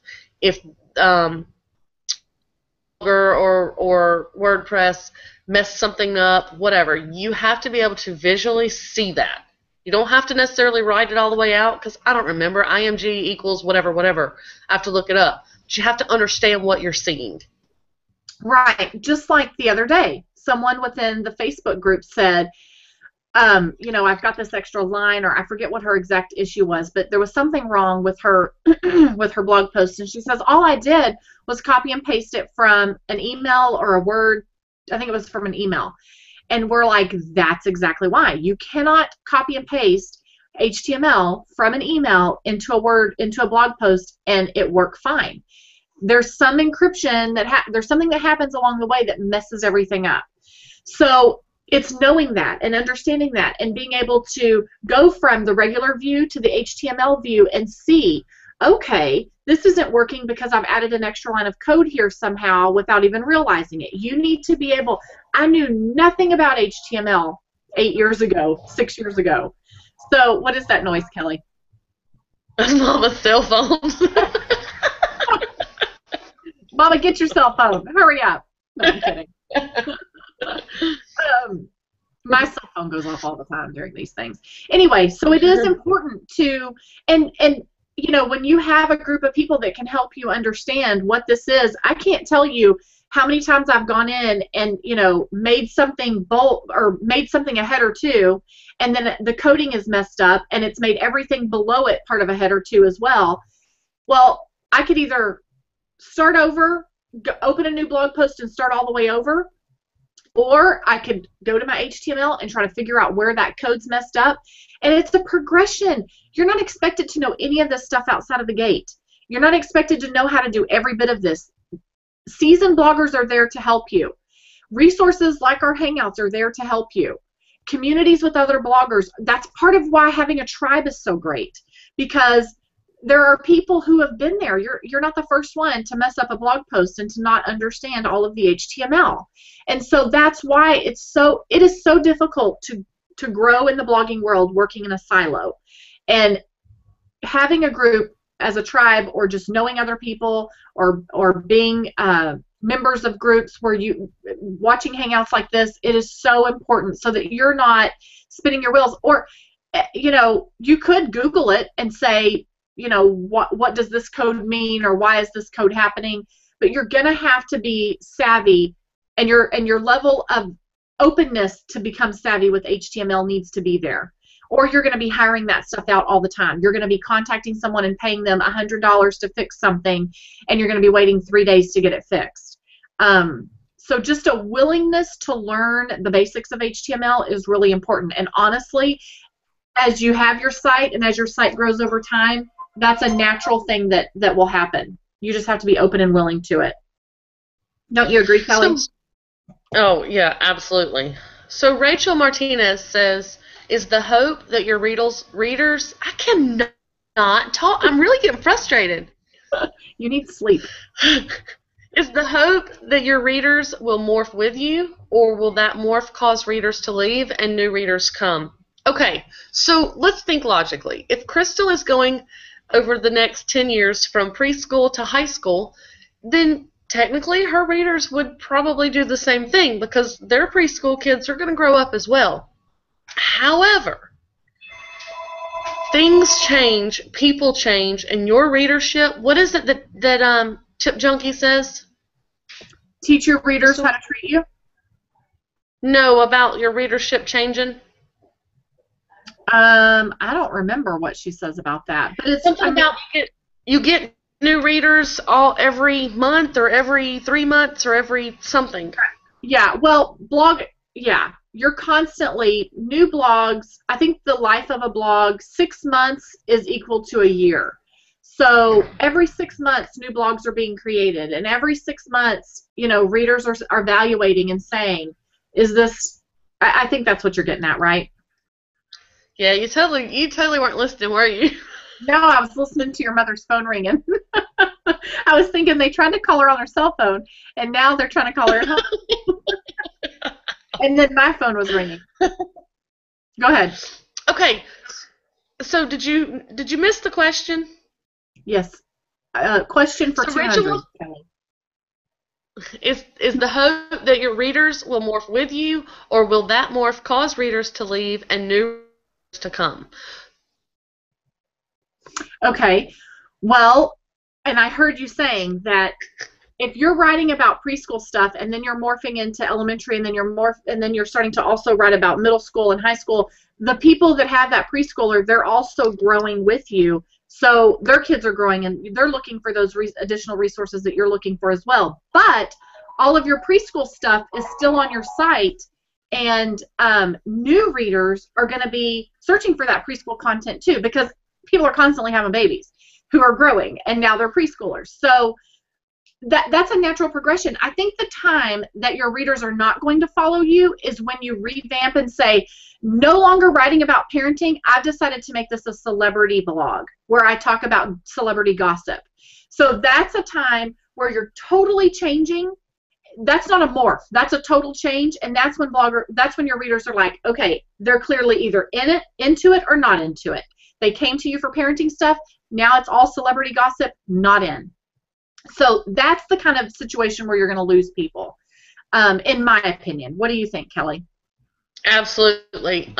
or WordPress messed something up, whatever. You have to be able to visually see that. You don't have to necessarily write it all the way out, because I don't remember. IMG equals whatever. I have to look it up. But you have to understand what you're seeing. Right. Just like the other day, someone within the Facebook group said, I've got this extra line, or I forget what her exact issue was, but there was something wrong with her with her blog post, and she says, all I did was copy and paste it from an email or a Word. I think it was from an email. And we're like, that's exactly why. You cannot copy and paste HTML from an email into a blog post and it work fine. There's some encryption there's something that happens along the way that messes everything up. So it's knowing that and understanding that and being able to go from the regular view to the HTML view and see, okay, this isn't working because I've added an extra line of code here somehow without even realizing it. You need to be able, I knew nothing about HTML 6 years ago. So what is that noise, Kelly? Mama's cell phone. Mama, get your cell phone. Hurry up. No, I'm kidding. My cell phone goes off all the time during these things. Anyway, so it is important to, and when you have a group of people that can help you understand what this is, I can't tell you how many times I've gone in and, made something bold or made something a header 2, and then the coding is messed up and it's made everything below it part of a header 2 as well. Well, I could either start over, open a new blog post and start all the way over, or I could go to my HTML and try to figure out where that code's messed up. And it's a progression. You're not expected to know any of this stuff outside of the gate. You're not expected to know how to do every bit of this. Seasoned bloggers are there to help you. Resources like our Hangouts are there to help you. Communities with other bloggers, that's part of why having a tribe is so great, because there are people who have been there. You're not the first one to mess up a blog post and to not understand all of the HTML. And so that's why it is so difficult to grow in the blogging world working in a silo. And having a group as a tribe, or just knowing other people, or being members of groups where you watching Hangouts like this, it is so important so that you're spinning your wheels. Or you could Google it and say, what does this code mean, or why is this code happening? But you're going to have to be savvy your level of openness to become savvy with HTML needs to be there. Or you're going to be hiring that stuff out all the time. You're going to be contacting someone and paying them $100 to fix something, and you're going to be waiting 3 days to get it fixed. So just a willingness to learn the basics of HTML is really important. And honestly, as you have your site and as your site grows over time, that's a natural thing that will happen. You just have to be open and willing to it. Don't you agree, Kelly? Oh, yeah, absolutely. So Rachel Martinez says, is the hope that your readers, I cannot talk, I'm really getting frustrated. You need sleep. Is the hope that your readers will morph with you, or will that morph cause readers to leave and new readers come? Okay, so let's think logically. If Crystal is going over the next 10 years from preschool to high school, then technically her readers would probably do the same thing because their preschool kids are going to grow up as well. However, things change, people change, and your readership, what is it that Tip Junkie says? Teach your readers how to treat you? No, about your readership changing. I don't remember what she says about that, but it's something about you get new readers every month or every 3 months or every something. Yeah, well, yeah, you're constantly new blogs. I think the life of a blog, 6 months is equal to a year. So every 6 months, new blogs are being created, and every 6 months, readers are evaluating and saying, "Is this?" I think that's what you're getting at, right? Yeah, you totally weren't listening, were you? No, I was listening to your mother's phone ringing. I was thinking they tried to call her on her cell phone, and now they're trying to call her at home. And then my phone was ringing. Go ahead. Okay. So did you miss the question? Yes. Question for 200. Rachel, is the hope that your readers will morph with you, or will that morph cause readers to leave and new readers to come? Okay. Well, and I heard you saying that if you're writing about preschool stuff and then you're morphing into elementary and then you're starting to also write about middle school and high school, the people that have that preschooler, they're also growing with you. So their kids are growing and they're looking for those additional resources that you're looking for as well. But all of your preschool stuff is still on your site, and new readers are going to be searching for that preschool content too, because people are constantly having babies who are growing, and now they're preschoolers. So that's a natural progression. I think the time that your readers are not going to follow you is when you revamp and say, no longer writing about parenting, I've decided to make this a celebrity blog where I talk about celebrity gossip. So that's a time where you're totally changing. That's not a morph. That's a total change, and that's when your readers are like, okay, they're clearly either into it or not into it. They came to you for parenting stuff. Now it's all celebrity gossip, not in. So that's the kind of situation where you're going to lose people, in my opinion. What do you think, Kelly? Absolutely.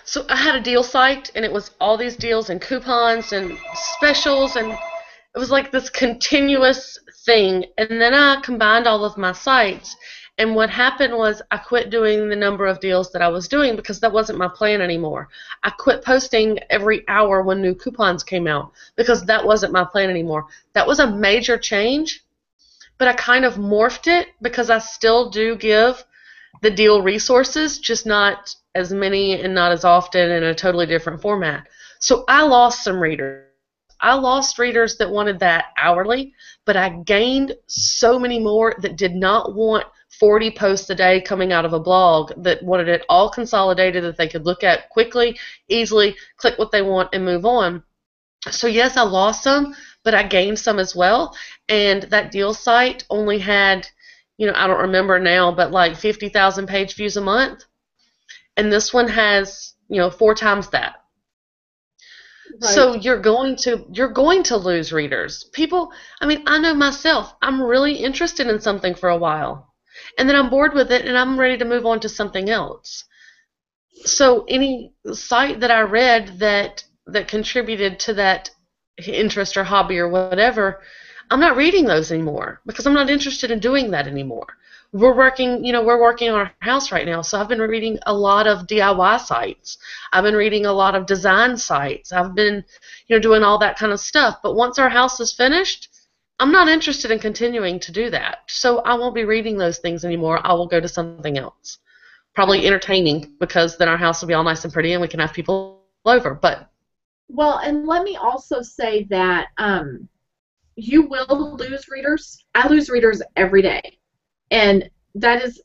So I had a deal site, and it was all these deals and coupons and specials, and it was like this continuous thing. And then I combined all of my sites, and what happened was I quit doing the number of deals that I was doing because that wasn't my plan anymore. I quit posting every hour when new coupons came out because that wasn't my plan anymore. That was a major change, but I kind of morphed it because I still do give the deal resources, just not as many and not as often in a totally different format. So I lost some readers. I lost readers that wanted that hourly, but I gained so many more that did not want 40 posts a day coming out of a blog, that wanted it all consolidated that they could look at quickly, easily, click what they want, and move on. So yes, I lost some, but I gained some as well. And that deal site only had, I don't remember now, but like 50,000 page views a month. And this one has, 4 times that. Right. So you're going to lose readers. People, I know myself, I'm really interested in something for a while, and then I'm bored with it and I'm ready to move on to something else. So any site that I read that contributed to that interest or hobby or whatever, I'm not reading those anymore because I'm not interested in doing that anymore. We're working on our house right now, so I've been reading a lot of DIY sites. I've been reading a lot of design sites. I've been, doing all that kind of stuff. But once our house is finished, I'm not interested in continuing to do that. So I won't be reading those things anymore. I will go to something else. Probably entertaining, because then our house will be all nice and pretty and we can have people over. Well, and let me also say that you will lose readers. I lose readers every day. And that is,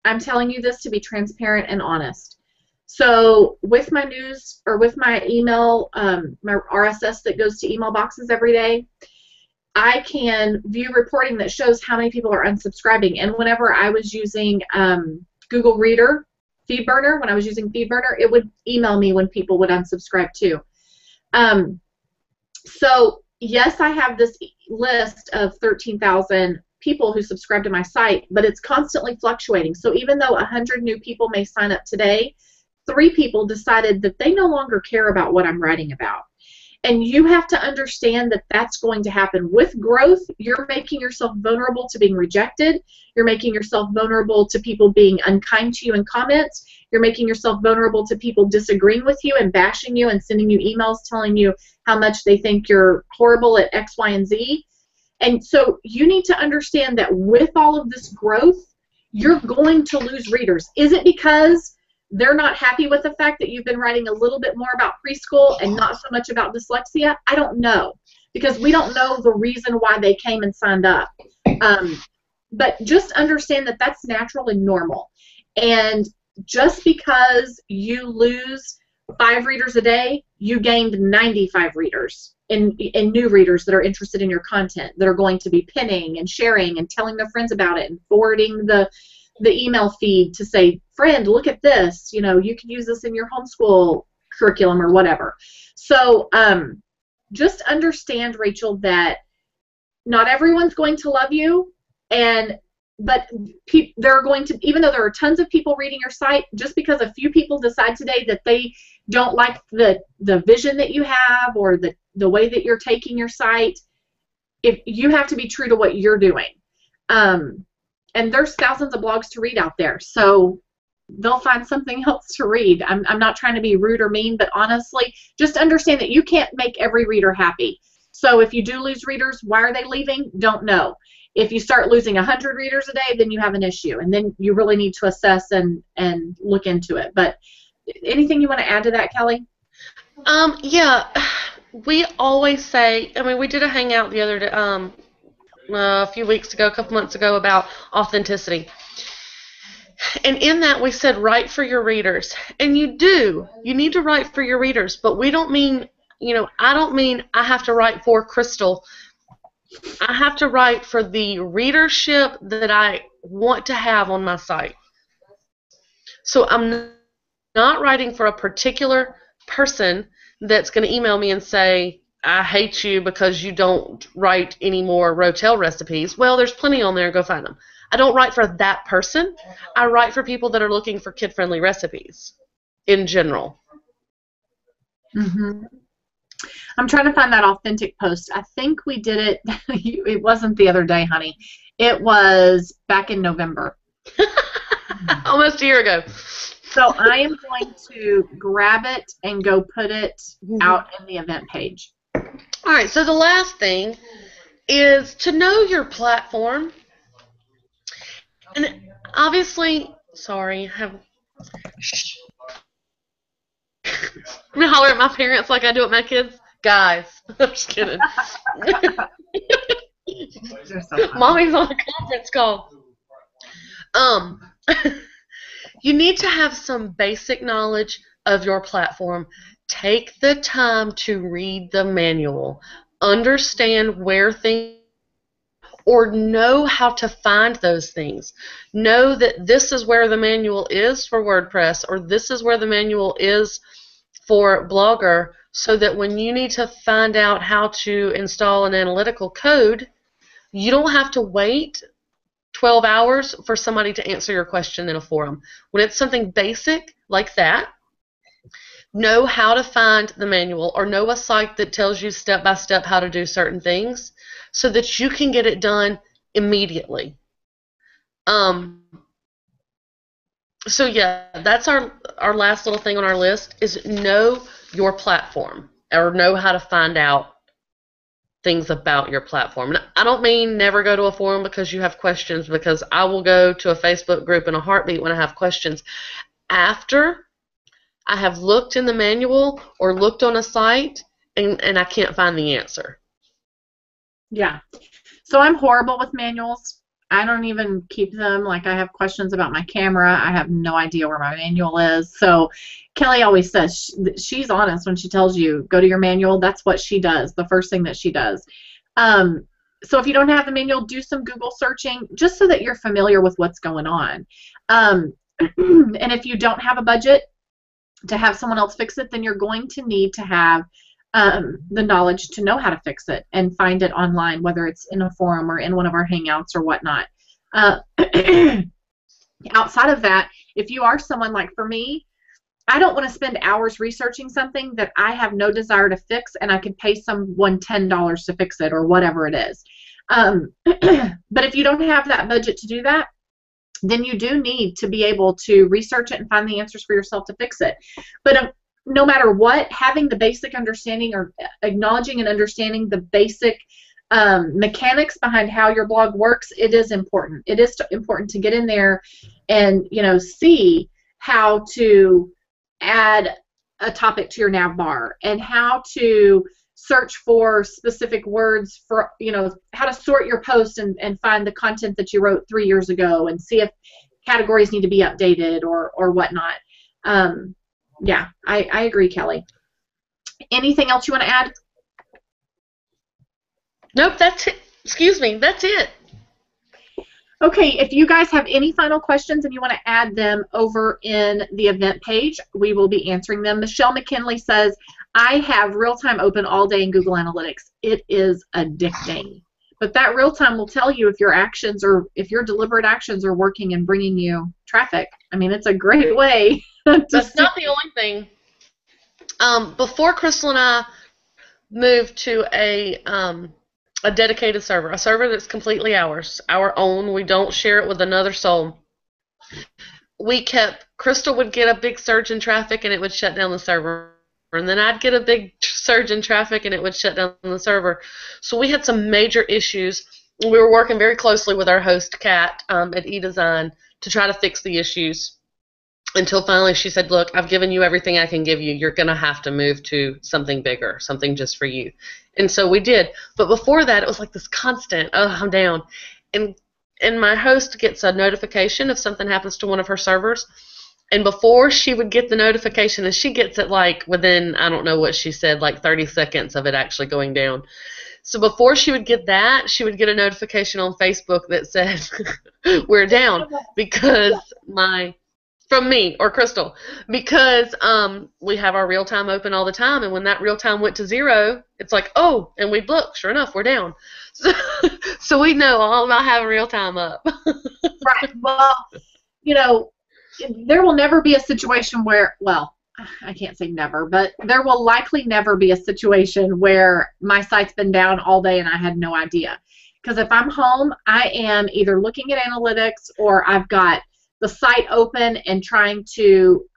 I'm telling you this to be transparent and honest. So with my news, or with my email, my RSS that goes to email boxes every day, I can view reporting that shows how many people are unsubscribing. And whenever I was using Google Reader, FeedBurner, when I was using FeedBurner, it would email me when people would unsubscribe too. So yes, I have this list of 13,000 people who subscribe to my site, but it's constantly fluctuating. So even though 100 new people may sign up today, 3 people decided that they no longer care about what I'm writing about. And you have to understand that that's going to happen. With growth, you're making yourself vulnerable to being rejected. You're making yourself vulnerable to people being unkind to you in comments. You're making yourself vulnerable to people disagreeing with you and bashing you and sending you emails telling you how much they think you're horrible at X, Y, and Z. And so you need to understand that with all of this growth, you're going to lose readers. Is it because they're not happy with the fact that you've been writing a little bit more about preschool and not so much about dyslexia? I don't know, because we don't know the reason why they came and signed up. But just understand that that's natural and normal. And just because you lose 5 readers a day, you gained 95 readers in new readers that are interested in your content, that are going to be pinning and sharing and telling their friends about it and forwarding the email feed to say, friend, look at this, you could use this in your homeschool curriculum or whatever. So just understand, Rachel, that not everyone's going to love you, but there are going to, even though there are tons of people reading your site, just because a few people decide today that they don't like the vision that you have or the way that you're taking your site, if you have to be true to what you're doing. And there's thousands of blogs to read out there, so they'll find something else to read. I'm not trying to be rude or mean, but honestly, just understand that you can't make every reader happy. So if you do lose readers, why are they leaving? Don't know. If you start losing 100 readers a day, then you have an issue, and then you really need to assess and look into it. But anything you want to add to that, Kelly? Yeah, we always say, we did a hangout the other day, a few weeks ago, a couple months ago, about authenticity. And in that we said write for your readers. And you need to write for your readers, but we don't mean, I don't mean I have to write for Crystal. I have to write for the readership that I want to have on my site. So I'm not writing for a particular person that's going to email me and say, I hate you because you don't write any more Rotel recipes. Well, there's plenty on there. Go find them. I don't write for that person. I write for people that are looking for kid-friendly recipes in general. Mm-hmm. I'm trying to find that authentic post. I think we did it. It wasn't the other day, honey. It was back in November. Almost a year ago. So I am going to grab it and go put it out in the event page. All right, so the last thing is to know your platform. And obviously, sorry, I'm going to holler at my parents like I do at my kids. Guys, I'm just kidding. Mommy's on a conference call. You need to have some basic knowledge of your platform. Take the time to read the manual. Understand where things, or know how to find those things. Know that this is where the manual is for WordPress, or this is where the manual is for Blogger, so that when you need to find out how to install an analytical code, you don't have to wait 12 hours for somebody to answer your question in a forum. When it's something basic like that, know how to find the manual or know a site that tells you step by step how to do certain things so that you can get it done immediately. So yeah, that's our last little thing on our list is know your platform or know how to find out things about your platform. And I don't mean never go to a forum because you have questions, because I will go to a Facebook group in a heartbeat when I have questions. After I have looked in the manual or looked on a site and I can't find the answer. Yeah. So I'm horrible with manuals. I don't even keep them. Like, I have questions about my camera. I have no idea where my manual is. So Kelly always says she's honest when she tells you, go to your manual. That's what she does, the first thing that she does. So if you don't have the manual, do some Google searching just so that you're familiar with what's going on. And if you don't have a budget to have someone else fix it, then you're going to need to have the knowledge to know how to fix it and find it online, whether it's in a forum or in one of our hangouts or whatnot. Outside of that, if you are someone like for me, I don't want to spend hours researching something that I have no desire to fix, and I could pay someone $10 to fix it or whatever it is. But if you don't have that budget to do that, then you do need to be able to research it and find the answers for yourself to fix it. But no matter what, having the basic understanding or acknowledging and understanding the basic mechanics behind how your blog works, it is important. It is important to get in there and, you know, see how to add a topic to your nav bar and how to search for specific words for, you know, how to sort your posts and find the content that you wrote 3 years ago and see if categories need to be updated or whatnot. Yeah, I agree, Kelly. Anything else you want to add? Nope, that's it. Excuse me, that's it. Okay, if you guys have any final questions and you want to add them over in the event page, we will be answering them. Michelle McKinley says, I have real-time open all day in Google Analytics. It is addicting. But that real-time will tell you if your actions or if your deliberate actions are working and bringing you traffic. I mean, it's a great way. That's not the only thing. Before Crystal and I moved to a dedicated server, a server that's completely ours, our own. We don't share it with another soul. Crystal would get a big surge in traffic and it would shut down the server. And then I'd get a big surge in traffic and it would shut down the server. So we had some major issues. We were working very closely with our host, Kat, at eDesign to try to fix the issues. Until finally she said, look, I've given you everything I can give you. You're going to have to move to something bigger, something just for you. And so we did. But before that, it was like this constant, oh, I'm down. And my host gets a notification if something happens to one of her servers. And before she would get the notification, and she gets it like within, I don't know what she said, like 30 seconds of it actually going down. So before she would get that, she would get a notification on Facebook that said, we're down because from me or Crystal, because we have our real time open all the time, and when that real time went to 0, it's like, oh, and we look, sure enough, we're down. So we know all about having real time up. Right. Well, you know, there will never be a situation where, well, I can't say never, but there will likely never be a situation where my site's been down all day and I had no idea. Because if I'm home, I am either looking at analytics or I've got the site open and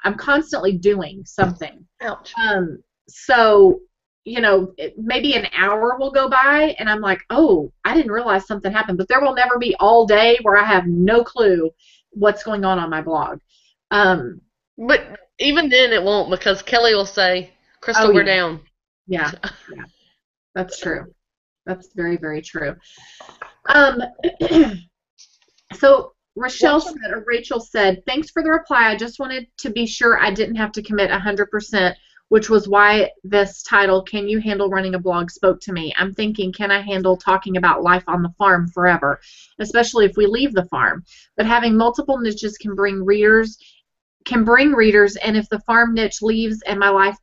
I'm constantly doing something. Ouch. So, you know, maybe an hour will go by and I'm like, oh, I didn't realize something happened. But there will never be all day where I have no clue what's going on my blog. But even then it won't, because Kelly will say, Crystal, we're down. Yeah, that's true. That's very, very true. So Rachel said, thanks for the reply. I just wanted to be sure I didn't have to commit 100%, which was why this title, Can You Handle Running a Blog, spoke to me. I'm thinking, can I handle talking about life on the farm forever, especially if we leave the farm? But having multiple niches can bring readers, and if the farm niche leaves and my life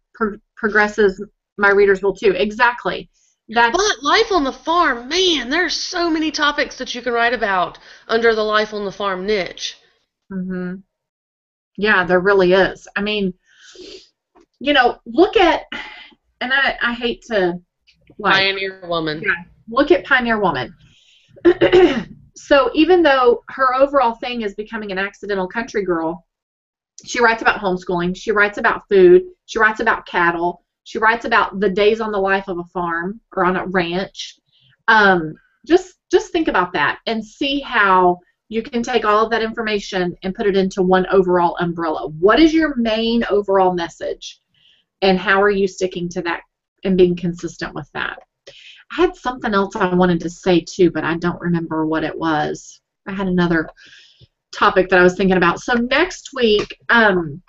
progresses, my readers will too. Exactly. But life on the farm, man, there's so many topics that you can write about under the life on the farm niche. Mm-hmm. Yeah, there really is. I mean, look at, and I hate to, like, Pioneer woman. yeah, look at Pioneer Woman. So even though her overall thing is becoming an accidental country girl, she writes about homeschooling, she writes about food, she writes about cattle, she writes about the days on the life of a farm or on a ranch. Just think about that and see how you can take all of that information and put it into one overall umbrella. What is your main overall message, and how are you sticking to that and being consistent with that? I had something else I wanted to say too, but I don't remember what it was. I had another topic that I was thinking about. So next week, one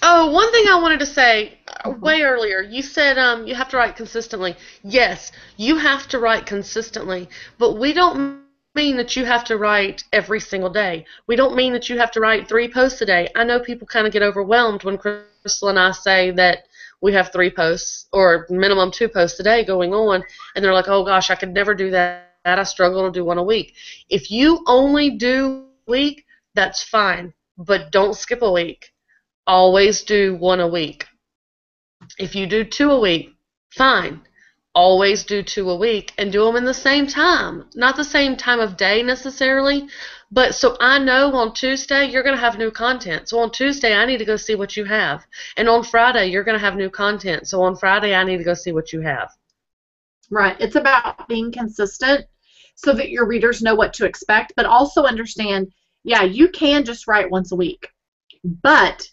thing I wanted to say way earlier, you said you have to write consistently. Yes, you have to write consistently, but we don't mean that you have to write every single day. We don't mean that you have to write 3 posts a day. I know people kind of get overwhelmed when Crystal and I say that we have 3 posts or minimum 2 posts a day going on, and they're like, oh gosh, I could never do that. I struggle to do 1 a week. If you only do a week, that's fine, but don't skip a week. Always do 1 a week. If you do 2 a week, fine. Always do 2 a week and do them in the same time. Not the same time of day necessarily, but so I know on Tuesday you're going to have new content. So on Tuesday I need to go see what you have. And on Friday you're going to have new content. So on Friday I need to go see what you have. Right. It's about being consistent so that your readers know what to expect, but also understand, yeah, you can just write once a week, but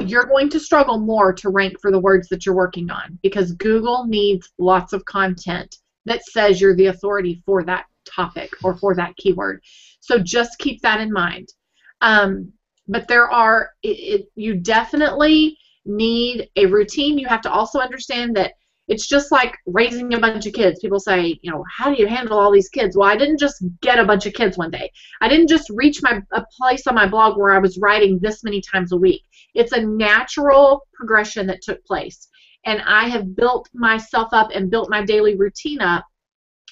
you're going to struggle more to rank for the words that you're working on because Google needs lots of content that says you're the authority for that topic or for that keyword. So just keep that in mind. But you definitely need a routine. You have to also understand that it's just like raising a bunch of kids. People say, how do you handle all these kids? Well, I didn't just get a bunch of kids one day. I didn't just reach a place on my blog where I was writing this many times a week. It's a natural progression that took place. And I have built myself up and built my daily routine up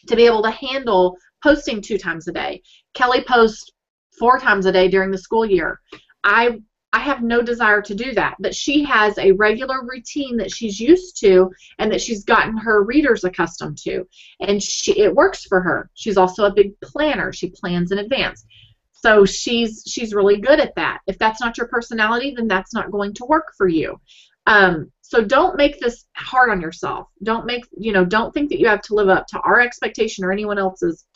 to be able to handle posting 2 times a day. Kelly posts 4 times a day during the school year. I have no desire to do that, but she has a regular routine that she's used to and that she's gotten her readers accustomed to, and it works for her. She's also a big planner. She plans in advance. So she's really good at that. If that's not your personality, then that's not going to work for you. So don't make this hard on yourself. Don't think that you have to live up to our expectation or anyone else's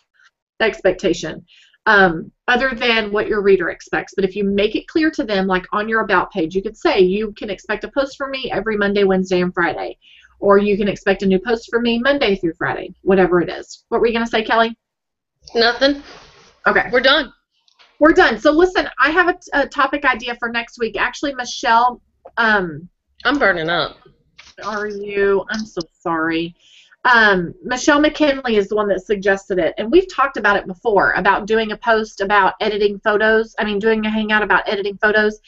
expectation. Other than what your reader expects. But if you make it clear to them, like on your About page, you could say, you can expect a post from me every Monday, Wednesday, and Friday. Or you can expect a new post from me Monday through Friday, whatever it is. What were you going to say, Kelly? Nothing. Okay. We're done. We're done. So listen, I have a topic idea for next week. Actually, Michelle. I'm burning up. Are you? I'm so sorry. Michelle McKinley is the one that suggested it, and we've talked about it before, about doing a post about editing photos, doing a hangout about editing photos,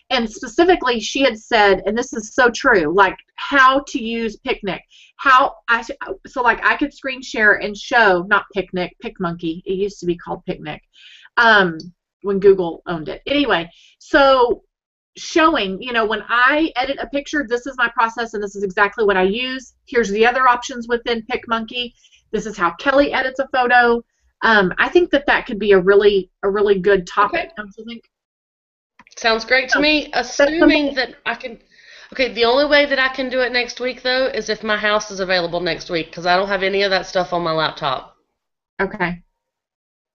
and specifically she had said, and this is so true, like how to use Picnic, I could screen share and show, not Picnic, PicMonkey, it used to be called Picnic, when Google owned it. Anyway, so showing, when I edit a picture, this is my process and this is exactly what I use. Here's the other options within PicMonkey. This is how Kelly edits a photo. I think that could be a really good topic. Don't you think? Sounds great to me, assuming that I can. Okay, the only way that I can do it next week, though, is if my house is available next week, because I don't have any of that stuff on my laptop. Okay.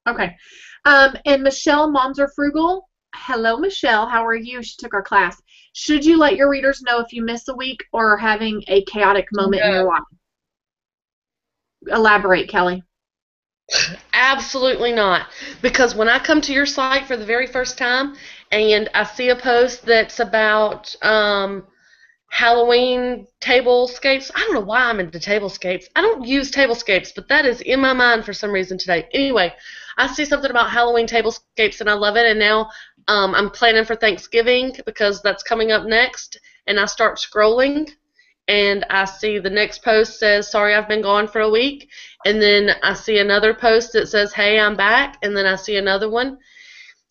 And Michelle, Moms Are Frugal. Hello, Michelle. How are you? She took our class. Should you let your readers know if you miss a week or are having a chaotic moment in your life? Elaborate, Kelly. Absolutely not. Because when I come to your site for the very first time and I see a post that's about Halloween tablescapes, I don't know why I'm into tablescapes. I don't use tablescapes, but that is in my mind for some reason today. Anyway, I see something about Halloween tablescapes and I love it, and now I'm planning for Thanksgiving because that's coming up next, and I start scrolling and I see the next post says, sorry, I've been gone for a week, and then I see another post that says, hey, I'm back, and then I see another one.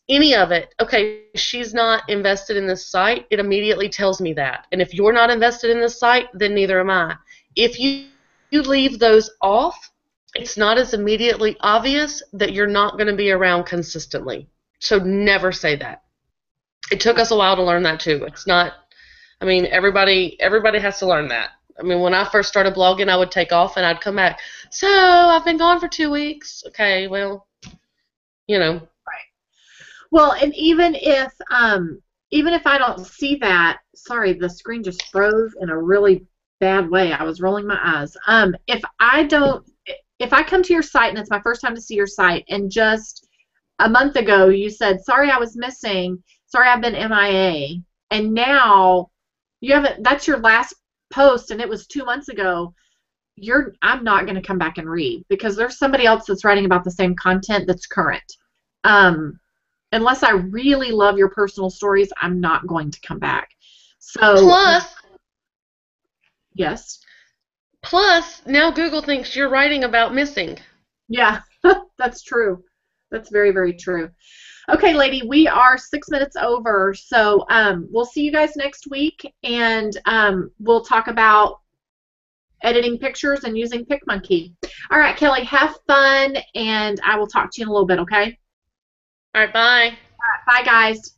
any of it, okay, she's not invested in this site, it immediately tells me that. And if you're not invested in this site, then neither am I. If you leave those off, it's not as immediately obvious that you're not going to be around consistently. So never say that. It took us a while to learn that too. It's not, I mean, everybody has to learn that. I mean, when I first started blogging, I would take off and I'd come back. So I've been gone for 2 weeks. Okay, well, you know. Right. Well, and even if I don't see that, sorry, the screen just froze in a really bad way. I was rolling my eyes. If I come to your site and it's my first time to see your site, and just a month ago you said, sorry, I was missing, sorry, I've been MIA, and now you haven't, that's your last post and it was 2 months ago, I'm not going to come back and read, because there's somebody else that's writing about the same content that's current. Unless I really love your personal stories, I'm not going to come back. So Plus, now Google thinks you're writing about missing. Yeah, that's true. That's very, very true. Okay, lady, we are 6 minutes over, so we'll see you guys next week, and we'll talk about editing pictures and using PicMonkey. All right, Kelly, have fun, and I will talk to you in a little bit, okay? All right, bye. All right, bye, guys.